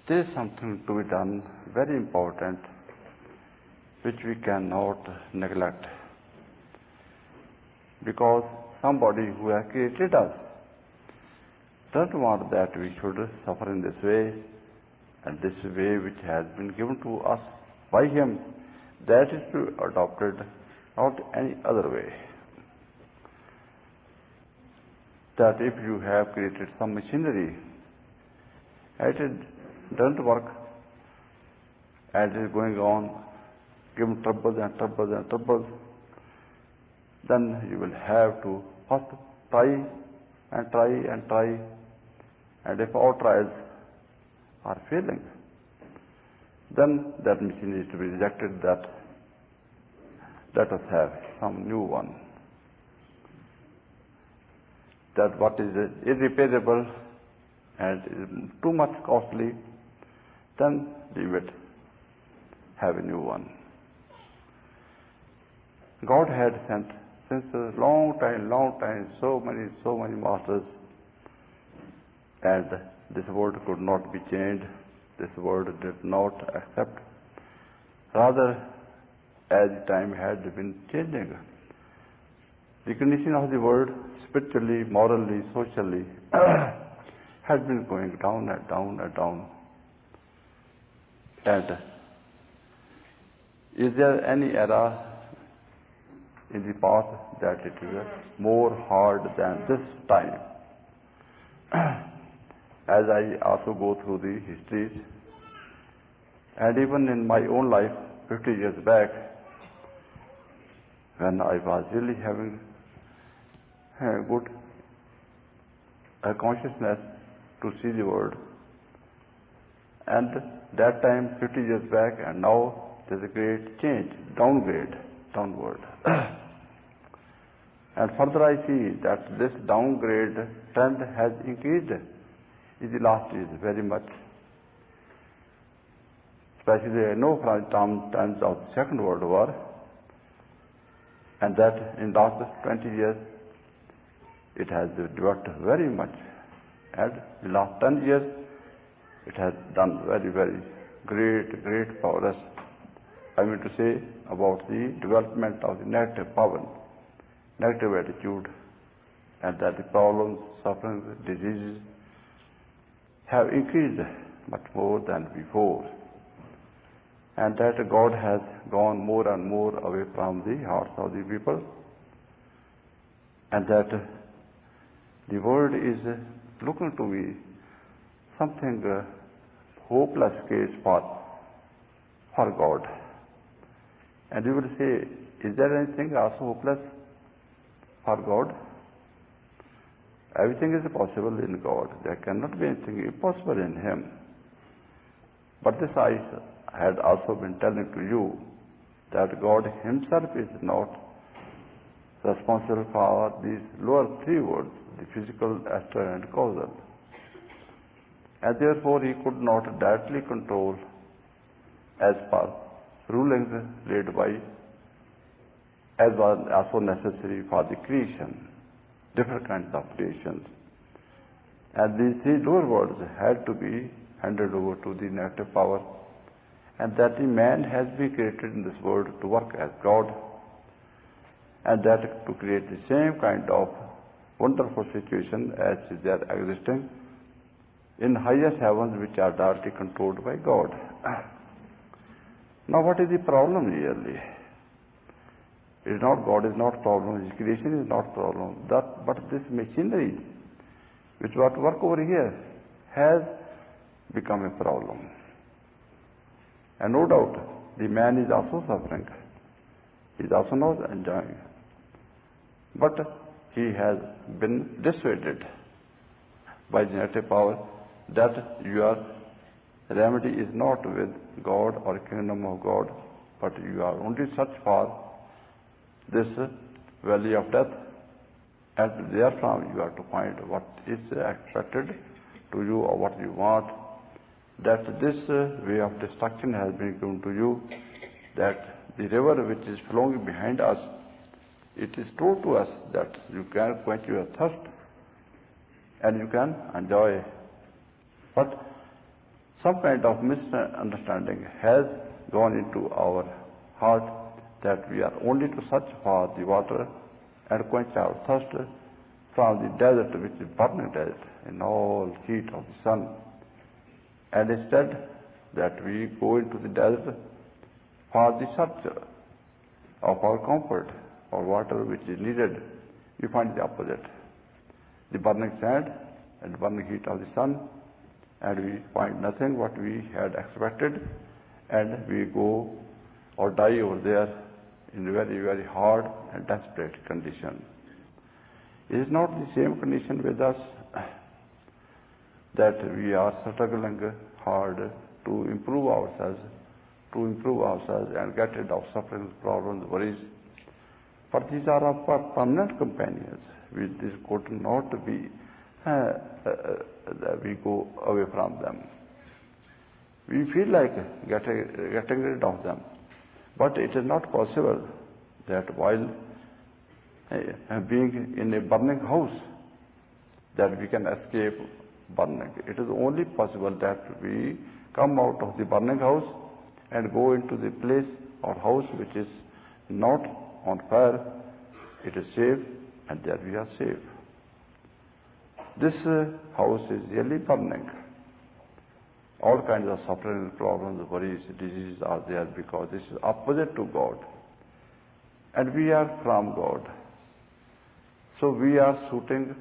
there is something to be done very important which we cannot neglect, because somebody who has created us doesn't want that we should suffer in this way, and this way which has been given to us by him, that is to be adopted, not any other way. That if you have created some machinery and it doesn't work and it is going on, giving troubles and troubles and troubles, then you will have to first try and try and try, and if all trials are failing, then that machine is to be rejected, that let us have some new one. That what is irreparable and is too much costly, then leave it, have a new one. God had sent since a long time, so many masters, and this world could not be changed. This world did not accept. Rather, as time had been changing, the condition of the world, spiritually, morally, socially, had been going down and down and down. And is there any era in the past that it is more hard than this time? As I also go through the histories, and even in my own life, 50 years back, when I was really having a good consciousness to see the world, and that time 50 years back and now there's a great change, downward. And further I see that this downgrade trend has increased in the last years very much. Especially I know from times of the Second World War, and that in the last 20 years it has developed very much. And in the last 10 years it has done very great progress. I mean to say about the development of the negative power, negative attitude, and that the problems, sufferings, diseases have increased much more than before, and that God has gone more and more away from the hearts of the people, and that the world is looking to be something hopeless case for God. And you will say, is there anything also hopeless for God? Everything is possible in God. There cannot be anything impossible in Him. But this I had also been telling to you, that God Himself is not responsible for these lower three worlds, the physical, astral and causal. And therefore He could not directly control as per rulings laid by, as was also necessary for the creation, different kinds of creations. And these three lower worlds had to be handed over to the negative power, and that the man has been created in this world to work as God, and that to create the same kind of wonderful situation as is there existing in highest heavens, which are directly controlled by God. Now what is the problem really? It is not God is not problem, His creation is not problem. But this machinery which was to work over here has become a problem. And no doubt the man is also suffering. He is also not enjoying. But he has been dissuaded by the negative power that your remedy is not with God or kingdom of God, but you are only search for this valley of death, and therefrom you have to find what is expected to you or what you want. That this way of destruction has been given to you, that the river which is flowing behind us, it is true to us that you can quench your thirst and you can enjoy. But some kind of misunderstanding has gone into our heart that we are only to search for the water and quench our thirst from the desert, which is burning desert, in all heat of the sun. And instead that we go into the desert for the search of our comfort or water which is needed, we find the opposite. The burning sand and burning heat of the sun, and we find nothing what we had expected, and we go or die over there in a very, very hard and desperate condition. It is not the same condition with us that we are struggling hard to improve ourselves and get rid of suffering, problems, worries. But these are our permanent companions. This could not be we go away from them. We feel like getting rid of them, but it is not possible that while being in a burning house that we can escape burning. It is only possible that we come out of the burning house and go into the place or house which is not on fire. It is safe, and there we are safe. This house is really burning. All kinds of suffering, problems, worries, diseases are there because this is opposite to God. And we are from God. So we are suiting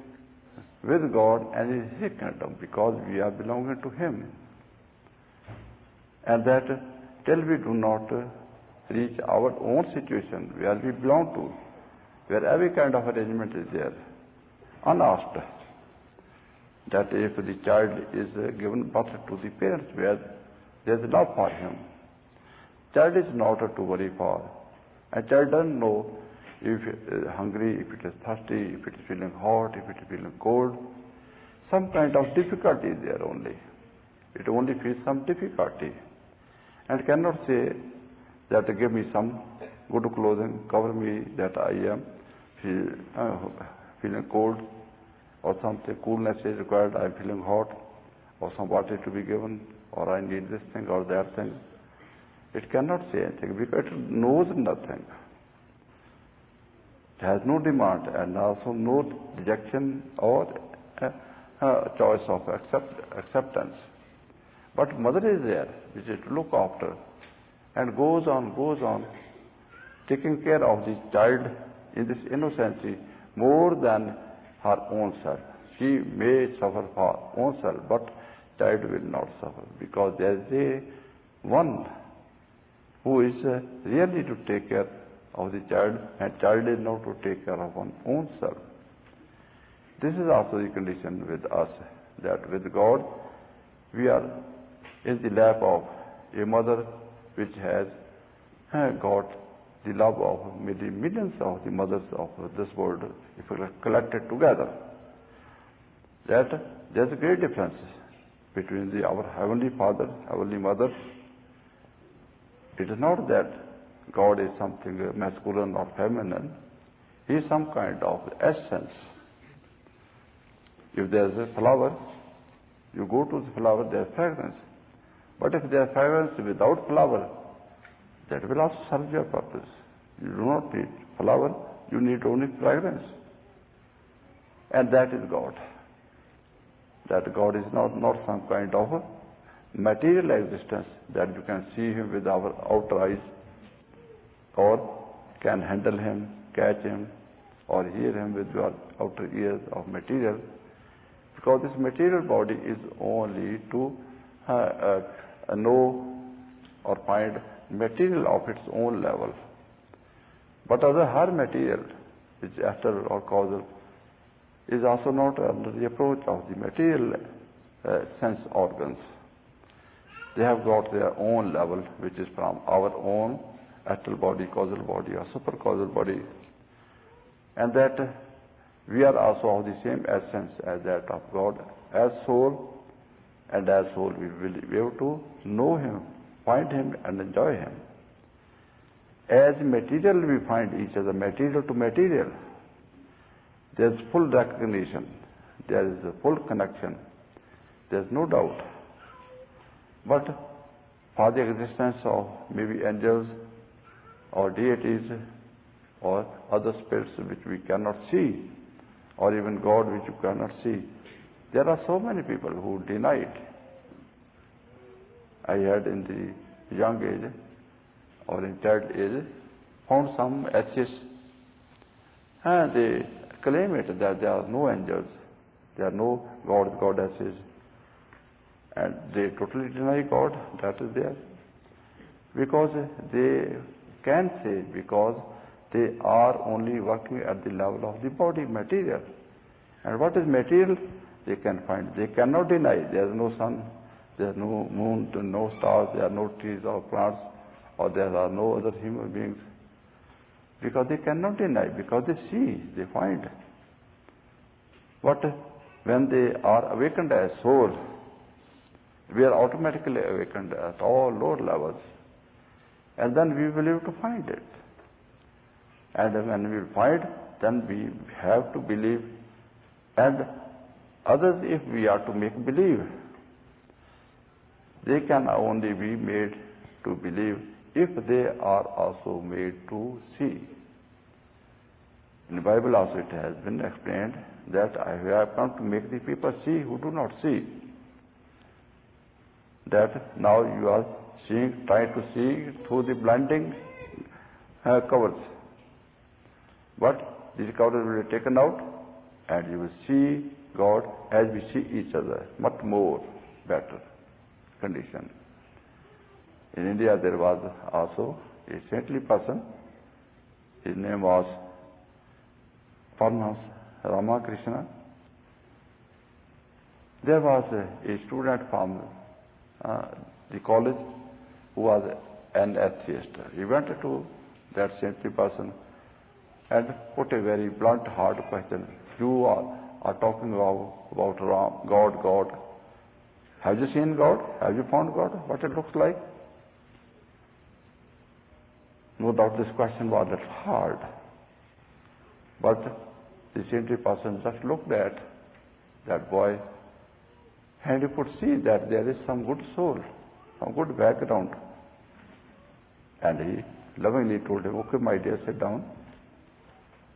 with God and in His kingdom because we are belonging to Him. And that till we do not reach our own situation where we belong to, where every kind of arrangement is there, unasked, that if the child is given birth to the parents where there is love for him, child is not to worry for. And child doesn't know if it is hungry, if it is thirsty, if it is feeling hot, if it is feeling cold. Some kind of difficulty is there only. It only feels some difficulty. And cannot say that give me some good clothing, cover me that I am feeling cold, or something, coolness is required, I am feeling hot, or some water to be given, or I need this thing or that thing. It cannot say anything because it knows nothing. It has no demand and also no rejection or choice of acceptance. But mother is there, which is to look after, and goes on, taking care of the child in this innocency more than her own self. She may suffer for her own self, but child will not suffer because there is a one who is really to take care of the child, and child is not to take care of one's own self. This is also the condition with us, that with God we are in the lap of a mother which has got the love of maybe millions of the mothers of this world if we are collected together. That there is a great difference between our Heavenly Father, Heavenly Mother. It is not that God is something masculine or feminine. He is some kind of essence. If there is a flower, you go to the flower, there is fragrance. But if there is fragrance without flower, that will also serve your purpose. You do not need flower, you need only fragrance. And that is God. That God is not some kind of a material existence that you can see Him with our outer eyes, or can handle Him, catch Him, or hear Him with your outer ears of material. Because this material body is only to know or find material of its own level. But other her material, which is astral or causal, is also not under the approach of the material sense organs. They have got their own level, which is from our own astral body, causal body, or supercausal body. And that we are also of the same essence as that of God, as soul, and as soul we will be able to know Him, find Him, and enjoy Him. As material we find each other, material to material. There is full recognition, there is a full connection, there is no doubt. But for the existence of maybe angels or deities or other spirits which we cannot see, or even God which you cannot see, there are so many people who deny it. I had in the young age or in child age found some atheists, and they claim it that there are no angels, there are no gods, goddesses, and they totally deny God that is there. Because they can say, because they are only working at the level of the body, material. And what is material? They can find. They cannot deny. There is no sun, there is no moon, no stars, there are no trees or plants, or there are no other human beings. Because they cannot deny, because they see, they find. But when they are awakened as soul, we are automatically awakened at all lower levels. And then we will be able to find it. And when we find, then we have to believe. And others, if we are to make believe, they can only be made to believe if they are also made to see. In the Bible also it has been explained that I have come to make the people see who do not see. That now you are seeing, trying to see through the blinding covers. But these covers will be taken out and you will see God as we see each other, much more better condition. In India there was also a saintly person. His name was Paramahansa Ramakrishna. There was a student from the college who was an atheist. He went to that saintly person and put a very blunt, hard question. You are talking about Ram, God. Have you seen God? Have you found God? What it looks like? No doubt this question was a little hard. But the saintly person just looked at that boy and he could see that there is some good soul, some good background. And he lovingly told him, okay, my dear, sit down.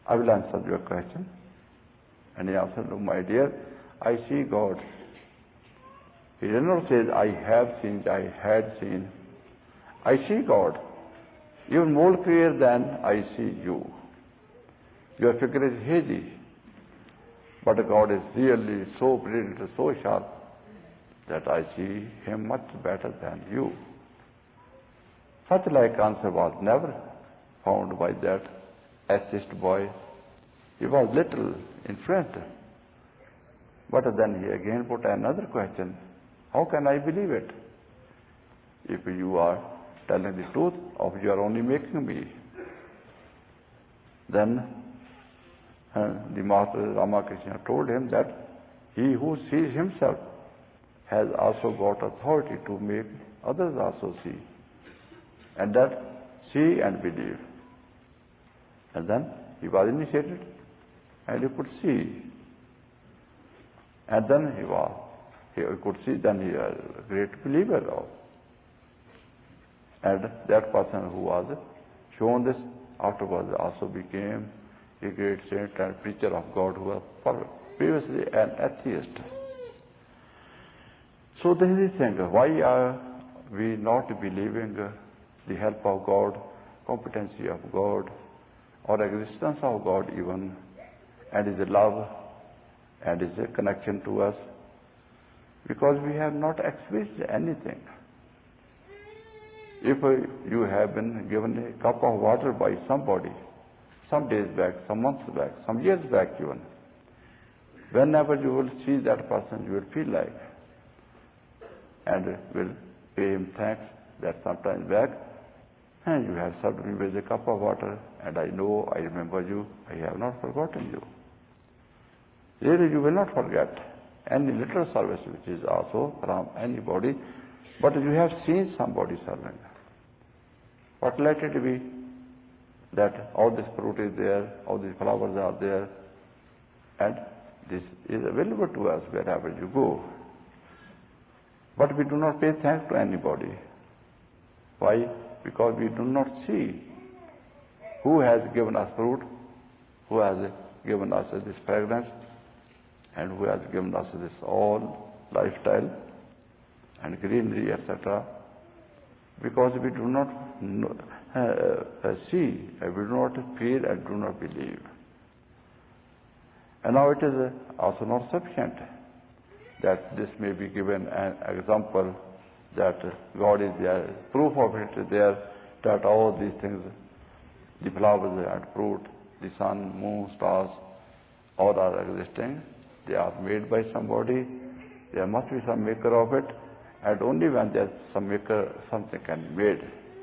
I will answer your question. And he answered, oh, my dear, I see God. He did not say, I have seen, I had seen. I see God, even more clear than I see you. Your figure is hazy, but God is really so brilliant, so sharp, that I see Him much better than you. Such like answer was never found by that atheist boy. He was little influenced. But then he again put another question. How can I believe it? If you are telling the truth, or you are only making me. Then the Master Ramakrishna told him that he who sees himself has also got authority to make others also see. And that see and believe. And then he was initiated and he could see. And then he could see, then he was a great believer of. And that person who was shown this afterwards also became a great saint and preacher of God who was previously an atheist. So this is the thing. Why are we not believing the help of God, competency of God, or existence of God even, and His love and His connection to us? Because we have not experienced anything. If you have been given a cup of water by somebody, some days back, some months back, some years back even, whenever you will see that person, you will feel like, and will pay him thanks that sometime back, and you have served me with a cup of water, and I know, I remember you, I have not forgotten you. Really, you will not forget any little service which is also from anybody, but you have seen somebody serving. But let it be that all this fruit is there, all these flowers are there, and this is available to us wherever you go. But we do not pay thanks to anybody. Why? Because we do not see who has given us fruit, who has given us this fragrance, and who has given us this all lifestyle and greenery, etc. Because we do not see, we do not feel, and do not believe. And now it is also not sufficient that this may be given an example that God is there, proof of it is there, that all these things, the flowers and fruit, the sun, moon, stars, all are existing. They are made by somebody. There must be some maker of it, and only when there is some maker, something can be made.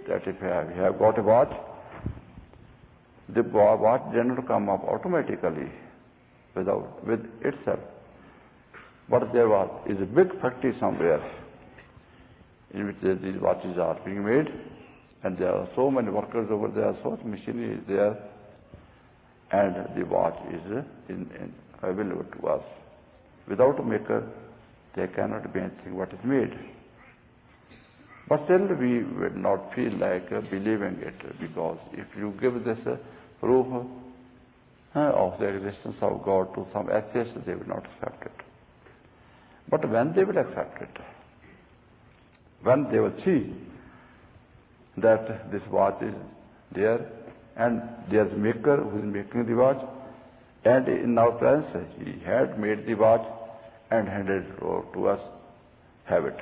That if you have got a watch, the watch does not come up automatically with itself. But there is a big factory somewhere in which these watches are being made, and there are so many workers over there, so much machinery is there, and the watch is available to us. Without a maker, there cannot be anything what is made. But still we will not feel like believing it, because if you give this proof of the existence of God to some atheists, they will not accept it. But when they will accept it, when they will see that this watch is there, and there is a maker who is making the watch, and in our presence he had made the watch and handed it over to us, have it,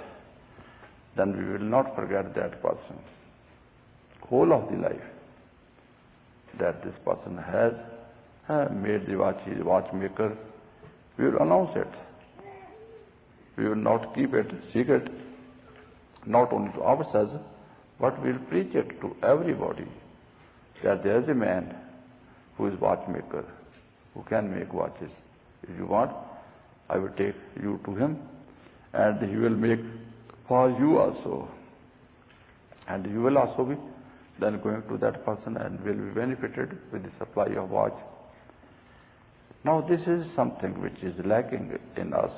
then we will not forget that person whole of the life, that this person has made the watch, he is a watchmaker. We will announce it. We will not keep it secret, not only to ourselves, but we will preach it to everybody, that there is a man who is watchmaker, who can make watches. If you want, I will take you to him, and he will make for you also. And you will also be then going to that person and will be benefited with the supply of watch. Now this is something which is lacking in us,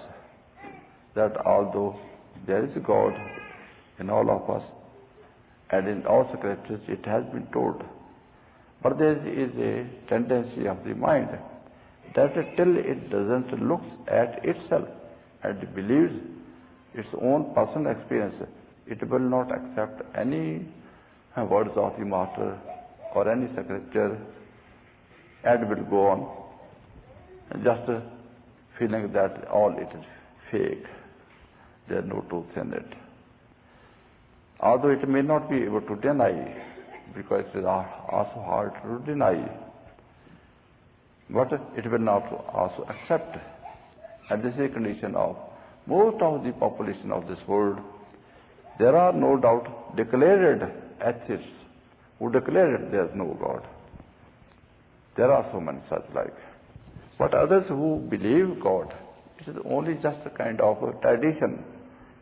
that although there is a God in all of us, and in all scriptures it has been told, but there is a tendency of the mind that till it doesn't look at itself and believes its own personal experience, it will not accept any words of the Master or any scripture, and will go on just feeling that all it is fake. There is no truth in it. Although it may not be able to deny, because it is also hard to deny, but it will not also accept. And this is a condition of most of the population of this world. There are no doubt declared atheists who declare there is no God. There are so many such like. But others who believe God, it is only just a kind of a tradition.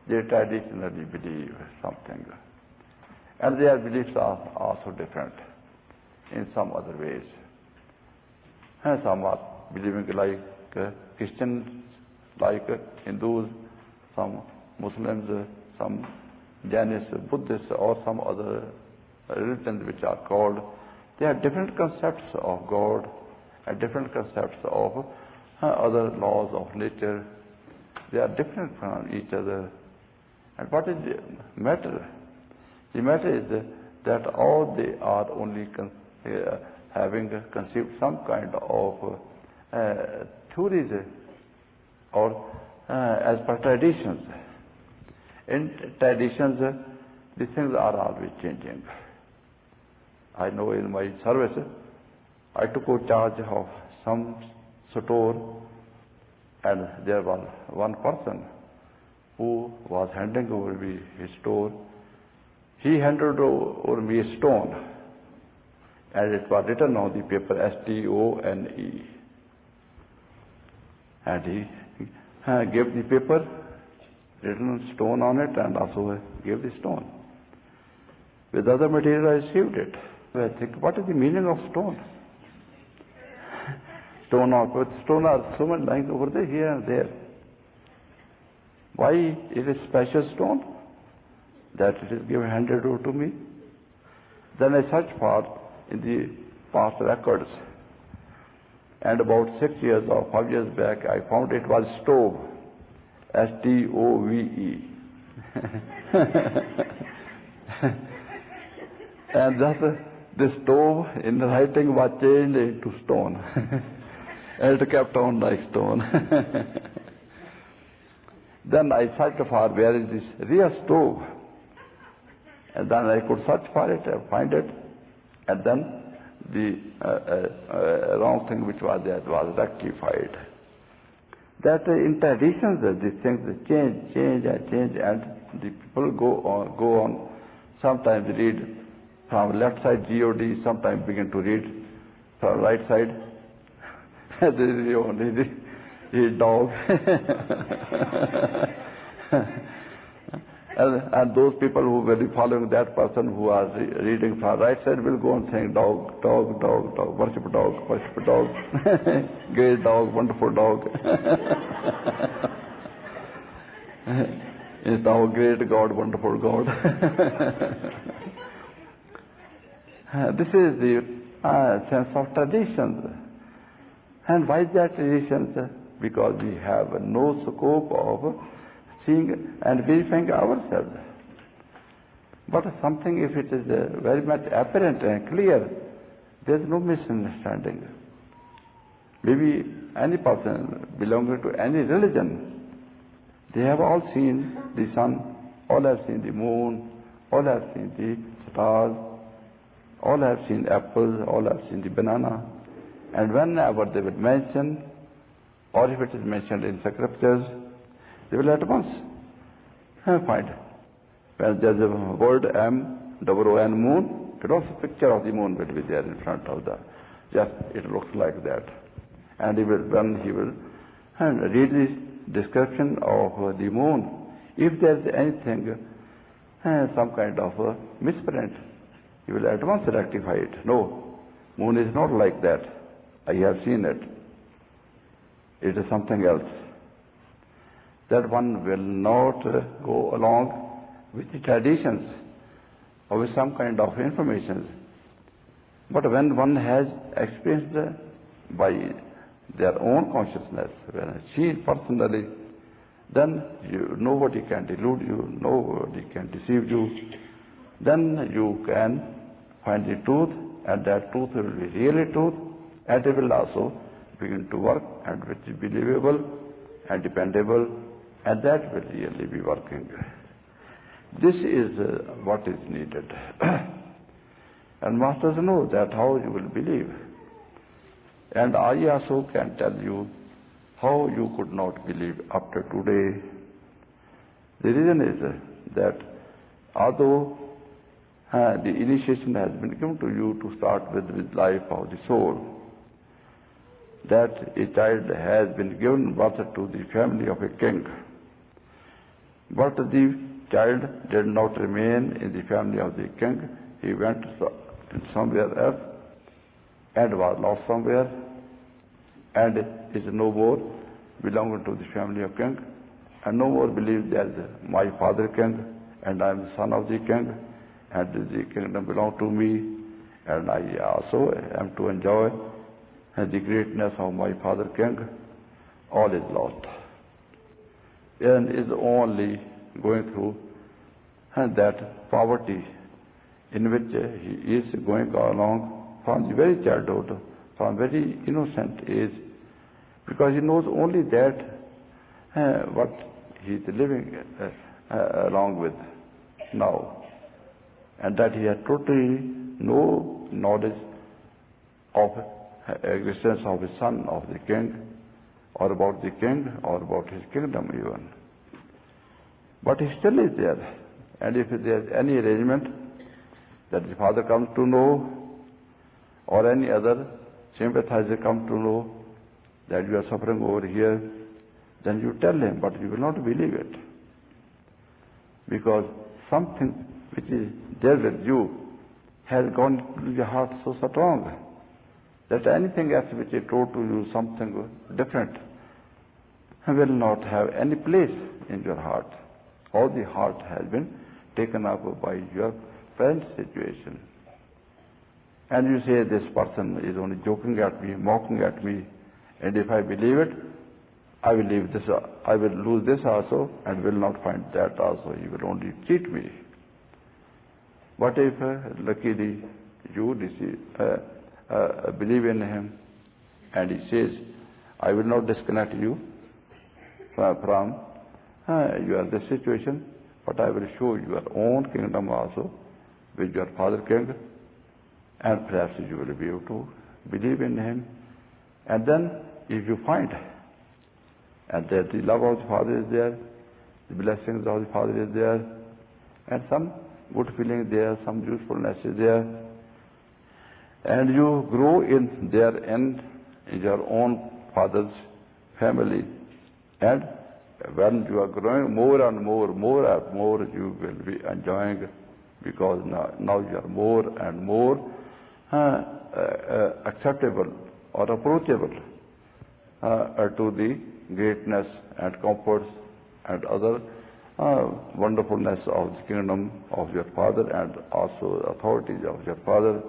They traditionally believe something. And their beliefs are also different in some other ways. And some are believing like Christians, like Hindus, some Muslims, some Jainis, Buddhists, or some other religions which are called. They have different concepts of God and different concepts of other laws of nature. They are different from each other. And what is the matter? The matter is that all they are only having conceived some kind of theories or as per traditions. In traditions, these things are always changing. I know in my service, I took charge of some store, and there was one person who was handing over me his store. He handed over me a stone, and it was written on the paper S-T-O-N-E. And he gave the paper, written stone on it, and also gave the stone. With other material I received it. I think, what is the meaning of stone? Stone are so many lines over there, here and there. Why it is precious stone? That it is given handed over to me. Then I searched for in the past records. And about 6 years or 5 years back, I found it was stove. Stove. And thus the stove in the writing was changed into stone. And it kept on like stone. Then I searched for where is this real stove. And then I could search for it, find it. And then the wrong thing which was there was rectified. That in traditions these things change, and the people go on. Sometimes read from left side God, sometimes begin to read from right side. This is only the dog. And those people who will be following that person who are reading from right side will go on saying dog, dog, dog, dog, worship dog, great dog, wonderful dog. Is now great God, wonderful God. This is the sense of traditions. And why is that traditions? Because we have no scope of seeing and verifying ourselves. But something, if it is very much apparent and clear, there is no misunderstanding. Maybe any person belonging to any religion, they have all seen the sun, all have seen the moon, all have seen the stars, all have seen apples, all have seen the banana. And whenever they will mention, or if it is mentioned in scriptures, they will at once find. When there is a word M-O-O-N, moon, it also picture of the moon will be there in front of the, yes, it looks like that. And when he will read the description of the moon, if there is anything, some kind of misprint, he will at once rectify it. No, moon is not like that. I have seen it. It is something else. That one will not go along with the traditions or with some kind of information. But when one has experienced by their own consciousness, when seen personally, then nobody can delude you, nobody can deceive you. Then you can find the truth, and that truth will be really truth, and it will also begin to work, and which is believable and dependable, and that will really be working. This is what is needed. And masters know that how you will believe. And I also can tell you how you could not believe up to today. The reason is that although the initiation has been given to you to start with life of the soul, that a child has been given birth to the family of a king. But the child did not remain in the family of the king. He went somewhere else and was lost somewhere and is no more belonging to the family of king and no more believes that my father king and I am the son of the king and the kingdom belongs to me and I also am to enjoy the greatness of my father king. All is lost and is only going through that poverty in which he is going along from the very childhood, from very innocent age, because he knows only that what he is living along with now, and that he has totally no knowledge of existence of his son, of the king, or about the king, or about his kingdom even. But he still is there, and if there is any arrangement that the father comes to know, or any other sympathizer comes to know that you are suffering over here, then you tell him, but he will not believe it. Because something which is there with you has gone to your heart so strong that anything else which is told to you something different will not have any place in your heart. All the heart has been taken up by your present situation. And you say this person is only joking at me, mocking at me, and if I believe it, I will leave this, I will lose this also, and will not find that also. He will only cheat me. What if, luckily, you believe in him, and he says, I will not disconnect you from this situation, but I will show your own kingdom also with your father king, and perhaps you will be able to believe in him. And then if you find and that the love of the father is there, the blessings of the father is there, and some good feeling there, some usefulness is there, and you grow in there and in your own father's family, and when you are growing more and more, you will be enjoying, because now you are more and more acceptable or approachable to the greatness and comforts and other wonderfulness of the kingdom of your father, and also the authorities of your father,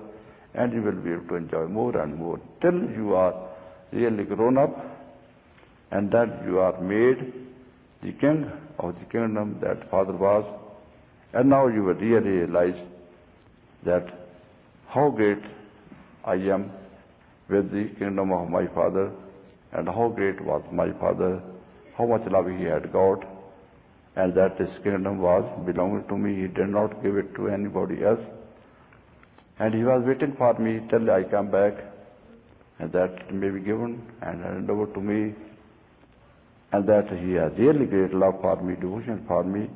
and you will be able to enjoy more and more till you are really grown up, and that you are made the king of the kingdom that father was, and now you will really realize that how great I am with the kingdom of my father, and how great was my father, how much love he had got, and that this kingdom was belonging to me. He did not give it to anybody else, and he was waiting for me till I come back, and that it may be given and handed over to me, and that he has really great love for me, devotion for me,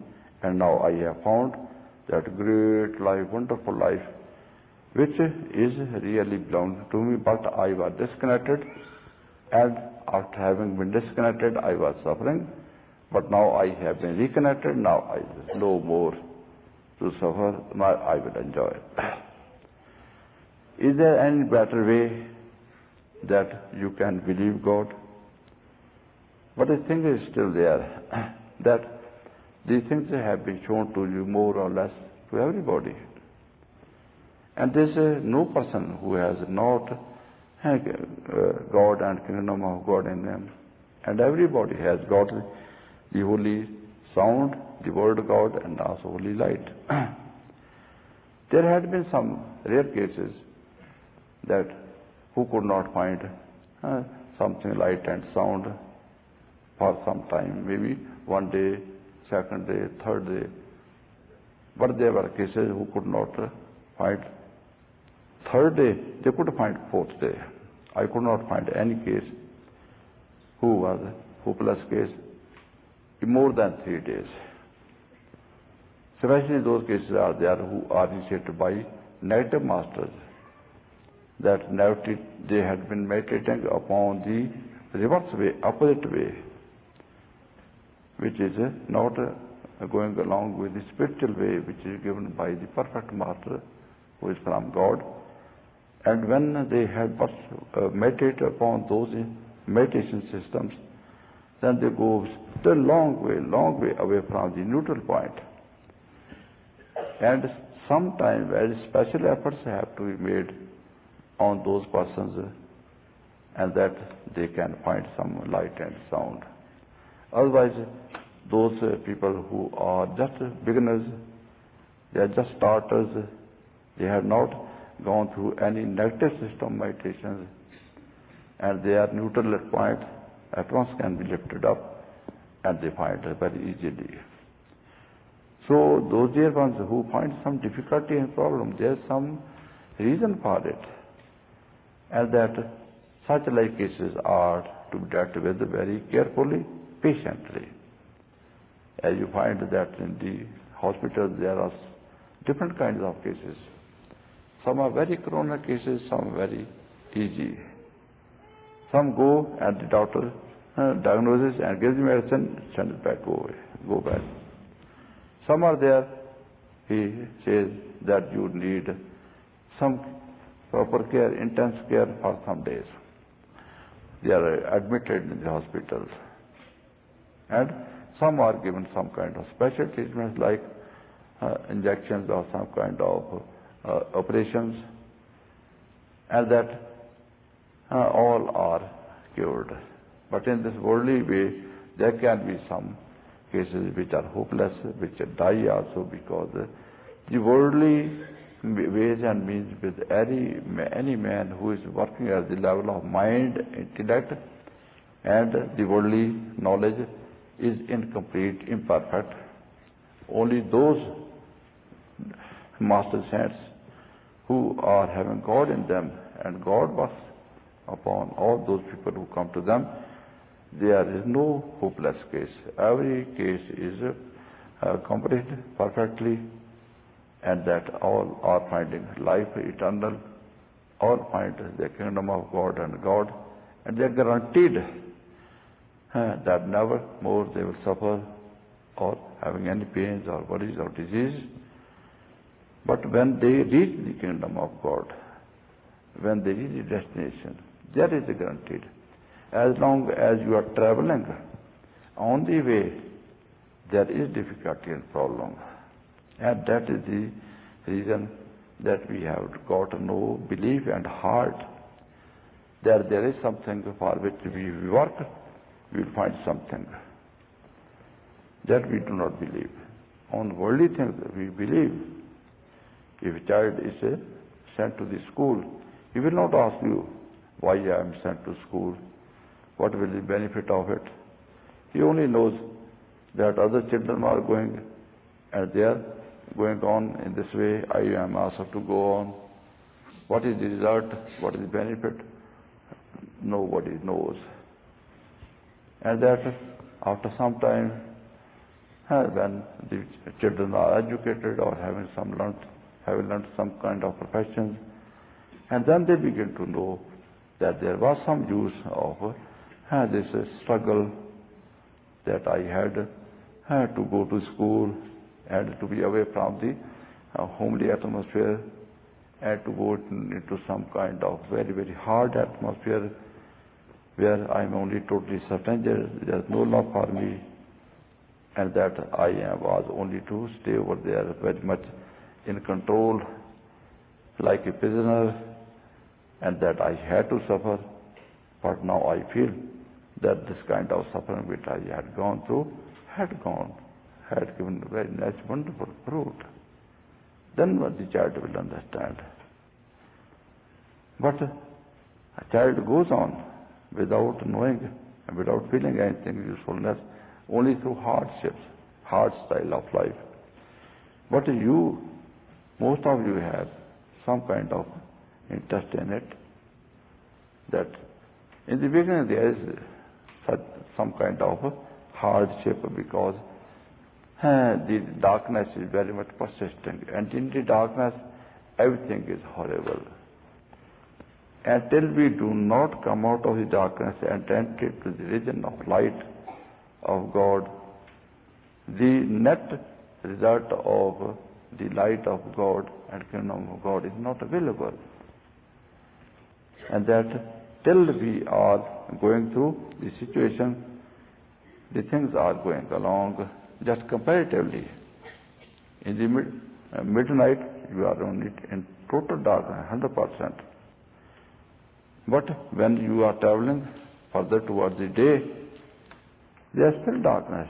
and now I have found that great life, wonderful life, which is really belonging to me, but I was disconnected, and after having been disconnected, I was suffering, but now I have been reconnected, now I have no more to suffer, now I will enjoy. Is there any better way that you can believe God? But the thing is still there, that these things have been shown to you more or less to everybody. And there is no person who has not God and kingdom of God in them. And everybody has got the holy sound, the word of God, and also holy light. There had been some rare cases that who could not find something light and sound for some time, maybe one day, second day, third day. But there were cases who could not find third day, they could find fourth day. I could not find any case who was a hopeless case in more than 3 days. Especially those cases are there who are initiated by negative masters, that they had been meditating upon the reverse way, opposite way, which is not going along with the spiritual way which is given by the perfect master who is from God. And when they had meditated upon those meditation systems, then they go still long way away from the neutral point. And sometimes very special efforts have to be made on those persons, and that they can find some light and sound. Otherwise, those people who are just beginners, they are just starters, they have not gone through any negative system meditations, and they are neutral at point, at once can be lifted up, and they find it very easily. So those dear ones who find some difficulty and problem, there is some reason for it, and that such like cases are to be dealt with very carefully, patiently. As you find that in the hospitals there are different kinds of cases. Some are very chronic cases, some very easy. Some go and the doctor diagnoses and gives the medicine, sends it back, go back. Some are there, he says that you need some proper care, intense care for some days. They are admitted in the hospitals. And some are given some kind of special treatments like injections or some kind of operations, and that all are cured. But in this worldly way, there can be some cases which are hopeless, which die also because the worldly ways and means with any man who is working at the level of mind, intellect, and the worldly knowledge is incomplete, imperfect. Only those master saints who are having God in them, and God works upon all those people who come to them, there is no hopeless case. Every case is completed perfectly, and that all are finding life eternal, all find the kingdom of God, and they are guaranteed that never more they will suffer or having any pains or worries or disease. But when they reach the kingdom of God, when they reach the destination, that is guaranteed. As long as you are traveling on the way, there is difficulty and problem. And that is the reason that we have got to know, belief and heart that there is something for which we work, we will find something. That we do not believe. On worldly things we believe. If a child is sent to the school, he will not ask you why I am sent to school, what will the benefit of it. He only knows that other children are going and they are going on in this way, I am asked to go on. What is the result? What is the benefit? Nobody knows. And that after some time, when the children are educated or having learned some kind of professions, and then they begin to know that there was some use of this struggle that I had to go to school and to be away from the homely atmosphere and to go into some kind of very, very hard atmosphere where I am only totally stranger, there is no love for me, and that I was only to stay over there very much in control like a prisoner, and that I had to suffer. But now I feel that this kind of suffering which I had gone through had given a very nice, wonderful fruit. Then what the child will understand. But a child goes on without knowing and without feeling anything usefulness, only through hardships, hard style of life. But most of you have some kind of interest in it, that in the beginning there is some kind of hardship because the darkness is very much persisting, and in the darkness everything is horrible. Until we do not come out of the darkness and enter into the region of light of God, the net result of the light of God and kingdom of God is not available. And that till we are going through the situation, the things are going along just comparatively. In the midnight, you are only in total darkness, 100%. But when you are traveling further towards the day, there is still darkness.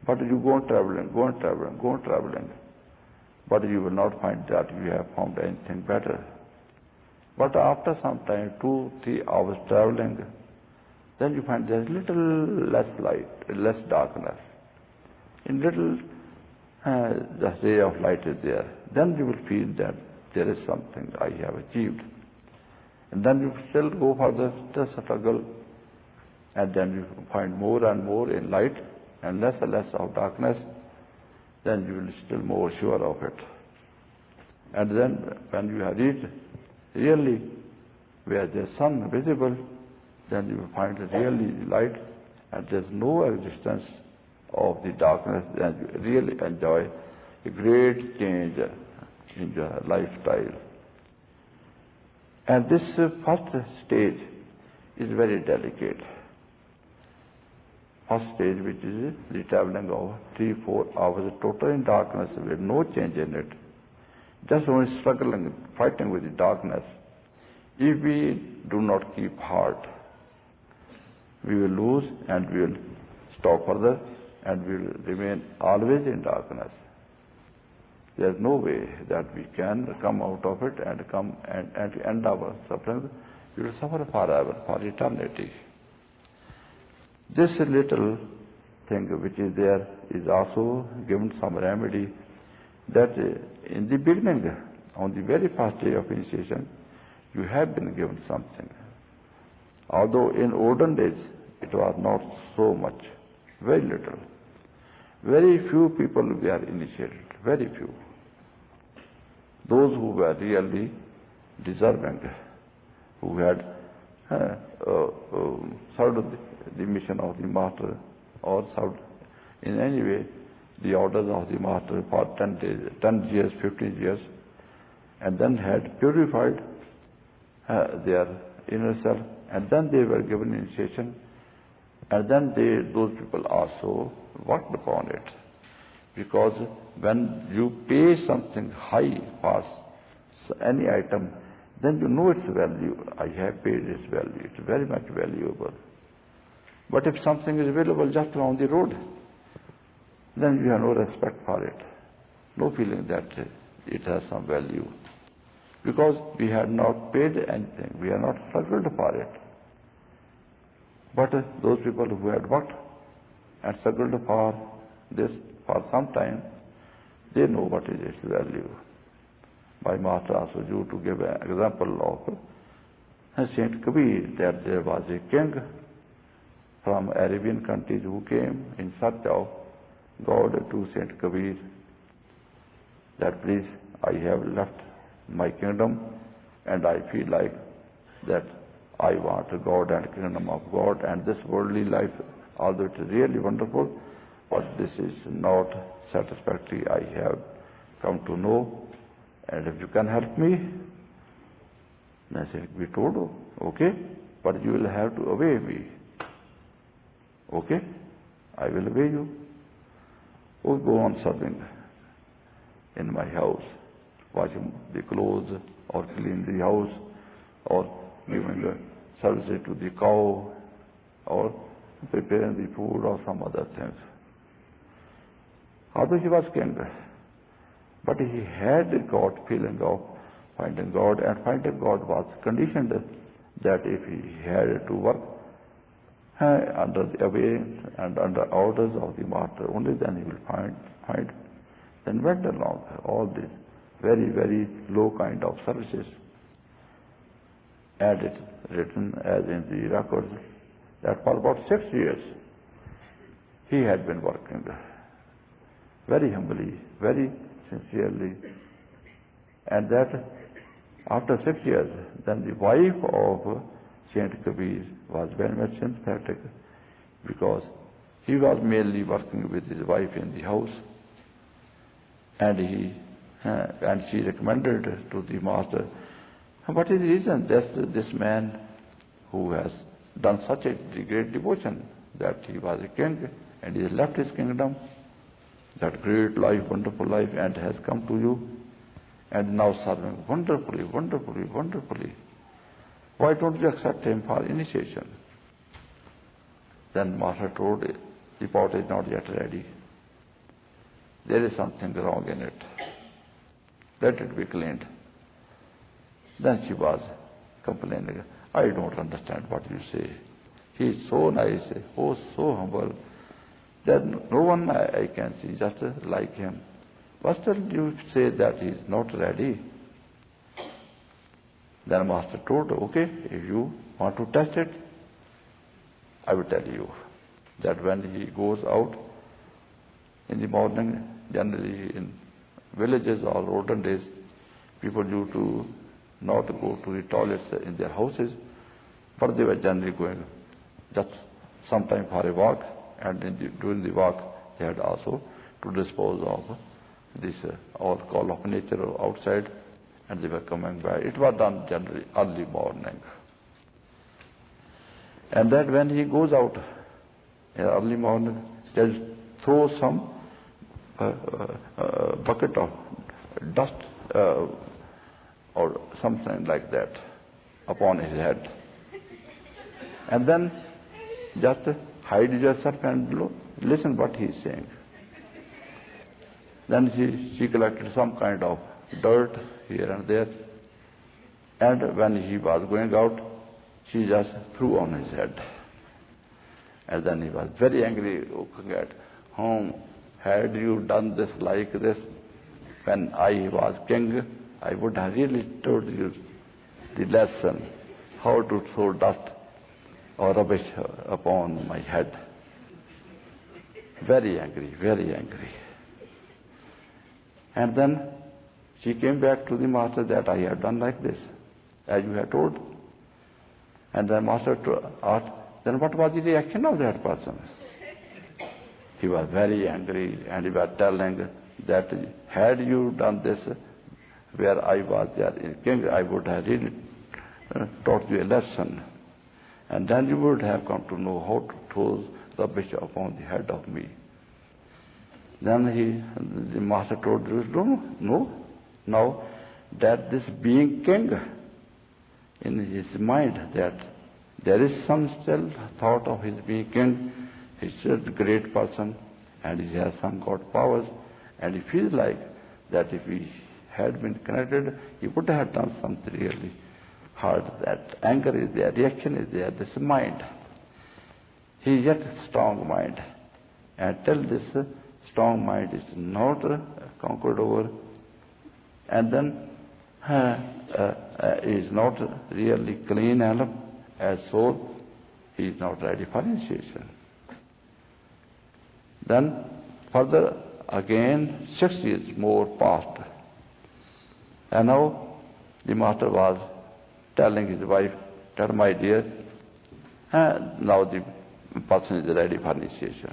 But you go on traveling. But you will not find that you have found anything better. But after some time, 2-3 hours traveling, then you find there is little less light, less darkness. In little, the ray of light is there. Then you will feel that there is something I have achieved. And then you still go further, still struggle, and then you find more and more in light and less of darkness, then you will still more sure of it. And then when you have reached really where there is sun visible, then you will find really light, and there is no existence of the darkness, then you really enjoy a great change in your lifestyle. And this first stage is very delicate. first stage, which is the traveling of 3-4 hours total in darkness with no change in it. Just only struggling, fighting with the darkness. If we do not keep heart, we will lose and we will stop further and we will remain always in darkness. There is no way that we can come out of it and come and end our suffering. We will suffer forever, for eternity. This little thing which is there is also given some remedy, that in the beginning, on the very first day of initiation, you have been given something. Although in olden days it was not so much, very little. Very few people were initiated, very few. Those who were really deserving, who had served the mission of the Master, or served in any way the orders of the Master for 10 years, 15 years, and then had purified their inner self, and then they were given initiation, and then those people also worked upon it. Because when you pay something high for any item, then you know its value. I have paid its value. It's very much valuable. But if something is available just on the road, then you have no respect for it, no feeling that it has some value. Because we had not paid anything, we had not struggled for it. But those people who had worked and struggled for this for some time, they know what is its value. My Master also used to give an example of Saint Kabir, that there was a king from Arabian countries who came in search of God to Saint Kabir, that please, I have left my kingdom and I feel like that I want God and kingdom of God, and this worldly life, although it is really wonderful, but this is not satisfactory. I have come to know, and if you can help me, then I said, we told, okay, but you will have to obey me. Okay, I will obey you. Or go on serving in my house, washing the clothes, or clean the house, or giving the services to the cow, or preparing the food, or some other things. Although he was king, but he had got feeling of finding God, and finding God was conditioned that if he had to work under the obedience and under orders of the Master, only then he will find. Then went along all these very, very low kind of services. And it's written as in the records that for about 6 years he had been working very humbly, very sincerely, and that after 6 years, then the wife of Saint Kabir was very much sympathetic, because he was mainly working with his wife in the house, and she recommended to the Master, what is the reason that this man who has done such a great devotion, that he was a king and he has left his kingdom, that great life, wonderful life, and has come to you, and now serving wonderfully, wonderfully, wonderfully. Why don't you accept him for initiation? Then Master told, the pot is not yet ready. There is something wrong in it. Let it be cleaned. Then she was complaining, I don't understand what you say. He is so nice, oh, so humble, that no one I can see just like him. But still you say that he is not ready. Then Master told, okay, if you want to test it, I will tell you that when he goes out in the morning, generally in villages or olden days, people used to not go to the toilets in their houses, but they were generally going just sometime for a walk, and during the walk they had also to dispose of this alcohol of nature outside, and they were coming back. It was done generally early morning. And that when he goes out early morning, just throw some bucket of dust or something like that upon his head. And then just hide yourself and listen what he is saying. Then she collected some kind of dirt here and there. And when he was going out, she just threw on his head. And then he was very angry, looking at whom, had you done this like this when I was king, I would have really told you the lesson, how to throw dust or rubbish upon my head. Very angry, very angry. And then she came back to the master that I have done like this, as you have told. And the master asked, then what was the reaction of that person? He was very angry and he was telling that had you done this where I was there in king, I would have really taught you a lesson. And then you would have come to know how to throw rubbish upon the head of me. Then the master told him, no, now that this being king, in his mind that there is some still thought of his being king, he's still a great person and he has some God powers, and he feels like that if he had been connected, he would have done something really hard. That anger is there, reaction is there, this mind. He is yet strong mind. And till this strong mind is not conquered over, and then is not really clean enough as soul, he is not ready for initiation. Then further again 6 years more passed. And now the master was telling his wife that, my dear, now the person is ready for initiation.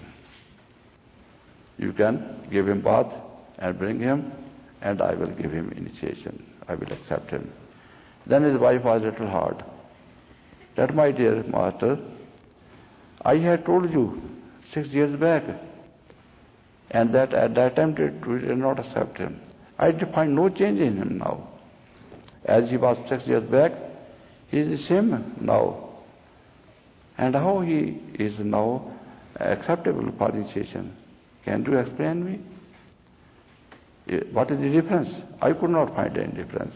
You can give him bath and bring him, and I will give him initiation. I will accept him. Then his wife was a little hard. That, my dear master, I had told you 6 years back, and that at that time we did not accept him. I find no change in him now. As he was 6 years back, he is the same now. And how he is now acceptable for initiation? Can you explain me? What is the difference? I could not find any difference.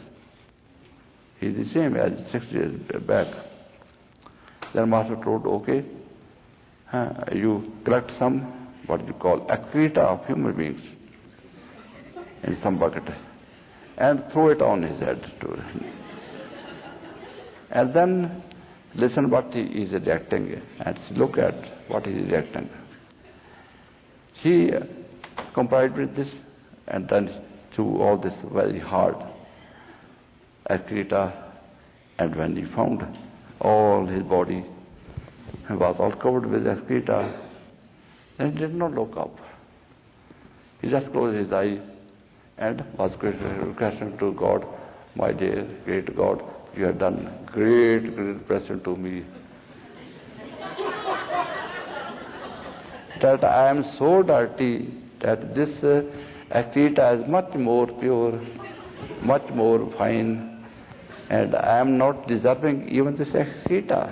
He is the same as 6 years back. Then master told, okay, you collect some, what you call, excreta of human beings in some bucket and throw it on his head too. And then listen what he is reacting and look at what he is reacting. He complied with this and then through all this very hard excreta, and when he found all his body was all covered with excreta, then he did not look up. He just closed his eyes and was requesting to God, my dear great God, you have done great impression to me. That I am so dirty that this excreta is much more pure, much more fine, and I am not deserving even this excreta.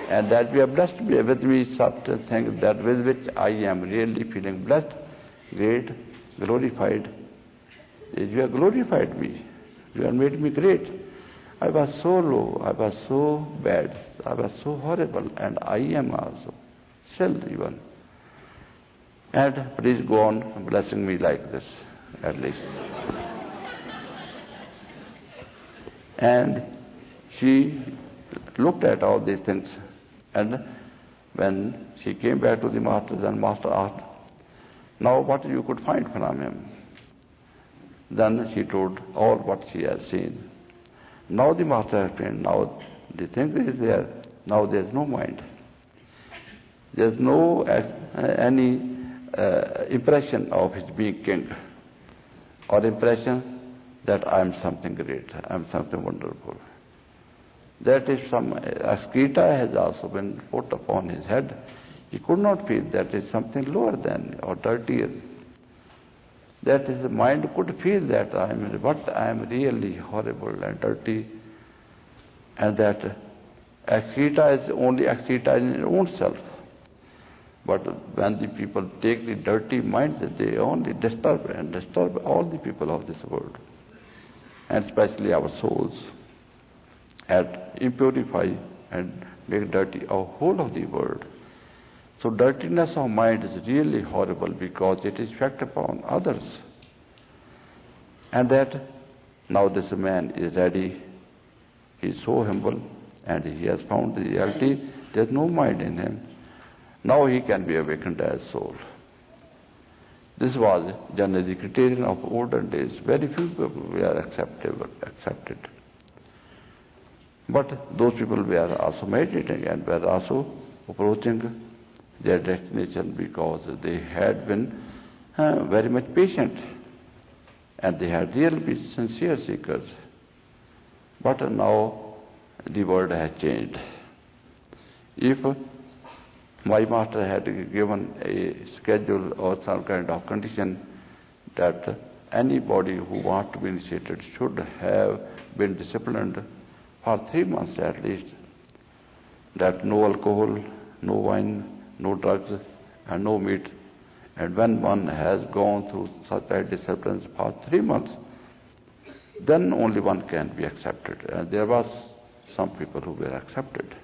And that you have blessed me with me such a thing that with which I am really feeling blessed, great, glorified. You have glorified me. You have made me great. I was so low, I was so bad, I was so horrible, and I am also, still even. And please go on blessing me like this, at least. And she looked at all these things, and when she came back to the master, then master asked, now what you could find from him? Then she told all what she has seen. Now the master explained, now the thing is there, now there is no mind. There is no any impression of his being king, or impression that I am something great, I am something wonderful. That if some excreta has also been put upon his head, He could not feel that is something lower than or dirtier. That his mind could feel that I am really horrible and dirty, and that excreta is only excreta in its own self. But when the people take the dirty minds, they only disturb all the people of this world, and especially our souls, and impurify and make dirty our whole of the world. So dirtiness of mind is really horrible because it is effect upon others. And that now this man is ready, he is so humble, and he has found the reality, there is no mind in him. Now he can be awakened as soul. This was generally the criterion of olden days. Very few people were accepted. But those people were also meditating and were also approaching their destination because they had been very much patient, and they had really sincere seekers. But now the world has changed. If my master had given a schedule or some kind of condition that anybody who wants to be initiated should have been disciplined for 3 months at least, that no alcohol, no wine, no drugs, and no meat. And when one has gone through such a disciplines for 3 months, then only one can be accepted. And there was some people who were accepted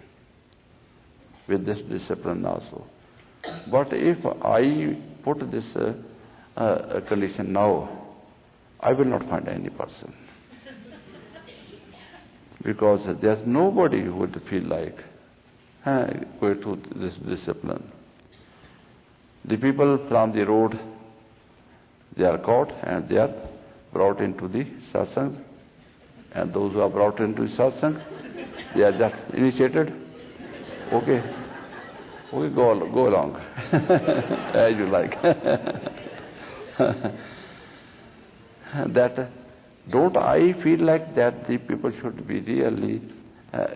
with this discipline also. But if I put this condition now, I will not find any person. Because there's nobody who would feel like going to this discipline. The people from the road, they are caught and they are brought into the satsangs. And those who are brought into the satsang, they are just initiated. Okay, go along as you like. That don't I feel like that the people should be really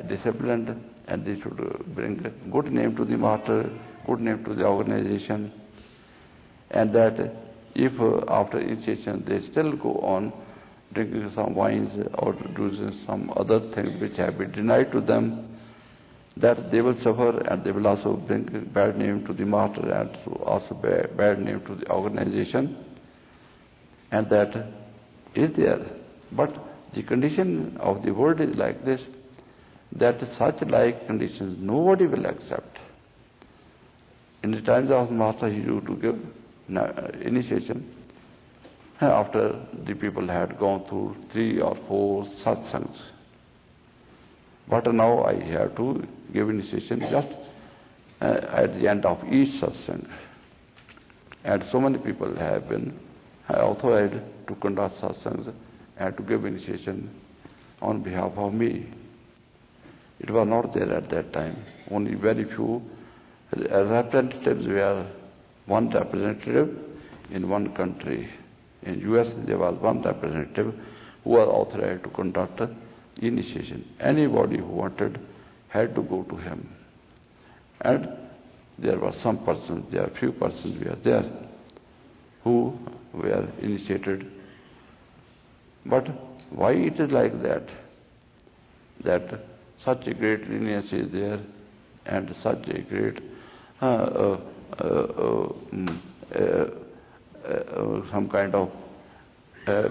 disciplined, and they should bring good name to the master, good name to the organization, and that if after initiation they still go on drinking some wines or doing some other things which have been denied to them, that they will suffer, and they will also bring bad name to the master and also bad name to the organization, and that is there. But the condition of the world is like this, that such like conditions nobody will accept. In the times of the master, he used to give initiation after the people had gone through 3 or 4 satsangs. But now I have to give initiation just at the end of each satsang. And so many people have been authorized to conduct satsangs and to give initiation on behalf of me. It was not there at that time. Only very few representatives were one representative in one country. In US, there was one representative who was authorized to conduct initiation. Anybody who wanted had to go to him. And there were some persons, there are few persons were there who were initiated. But why it is like that? That such a great leniency is there, and such a great some kind of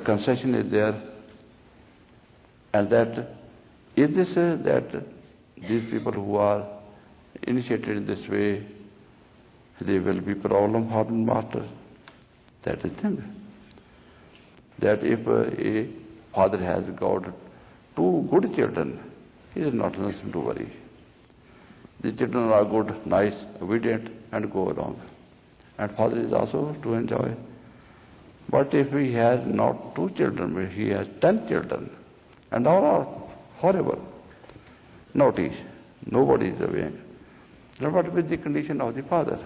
concession is there, and that is this that these people who are initiated in this way, they will be problem for the master. That is the thing. That if a father has got 2 good children, he is not nothing to worry. The children are good, nice, obedient, and go along. And father is also to enjoy. But if he has not 2 children, but he has 10 children, and all are horrible, naughty, nobody is aware. Then what will be the condition of the father?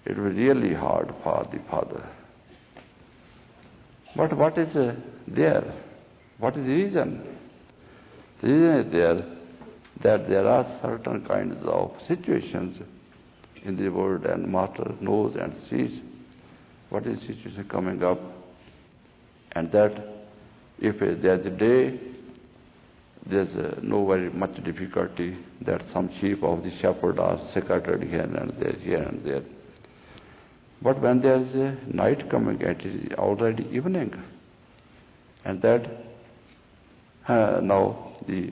It will be really hard for the father. But what is there? What is the reason? The reason is there that there are certain kinds of situations in the world, and Master knows and sees what is the situation coming up, and that if there's a day, there's no very much difficulty that some sheep of the shepherd are scattered here and there. But when there's a night coming, it is already evening, and that now the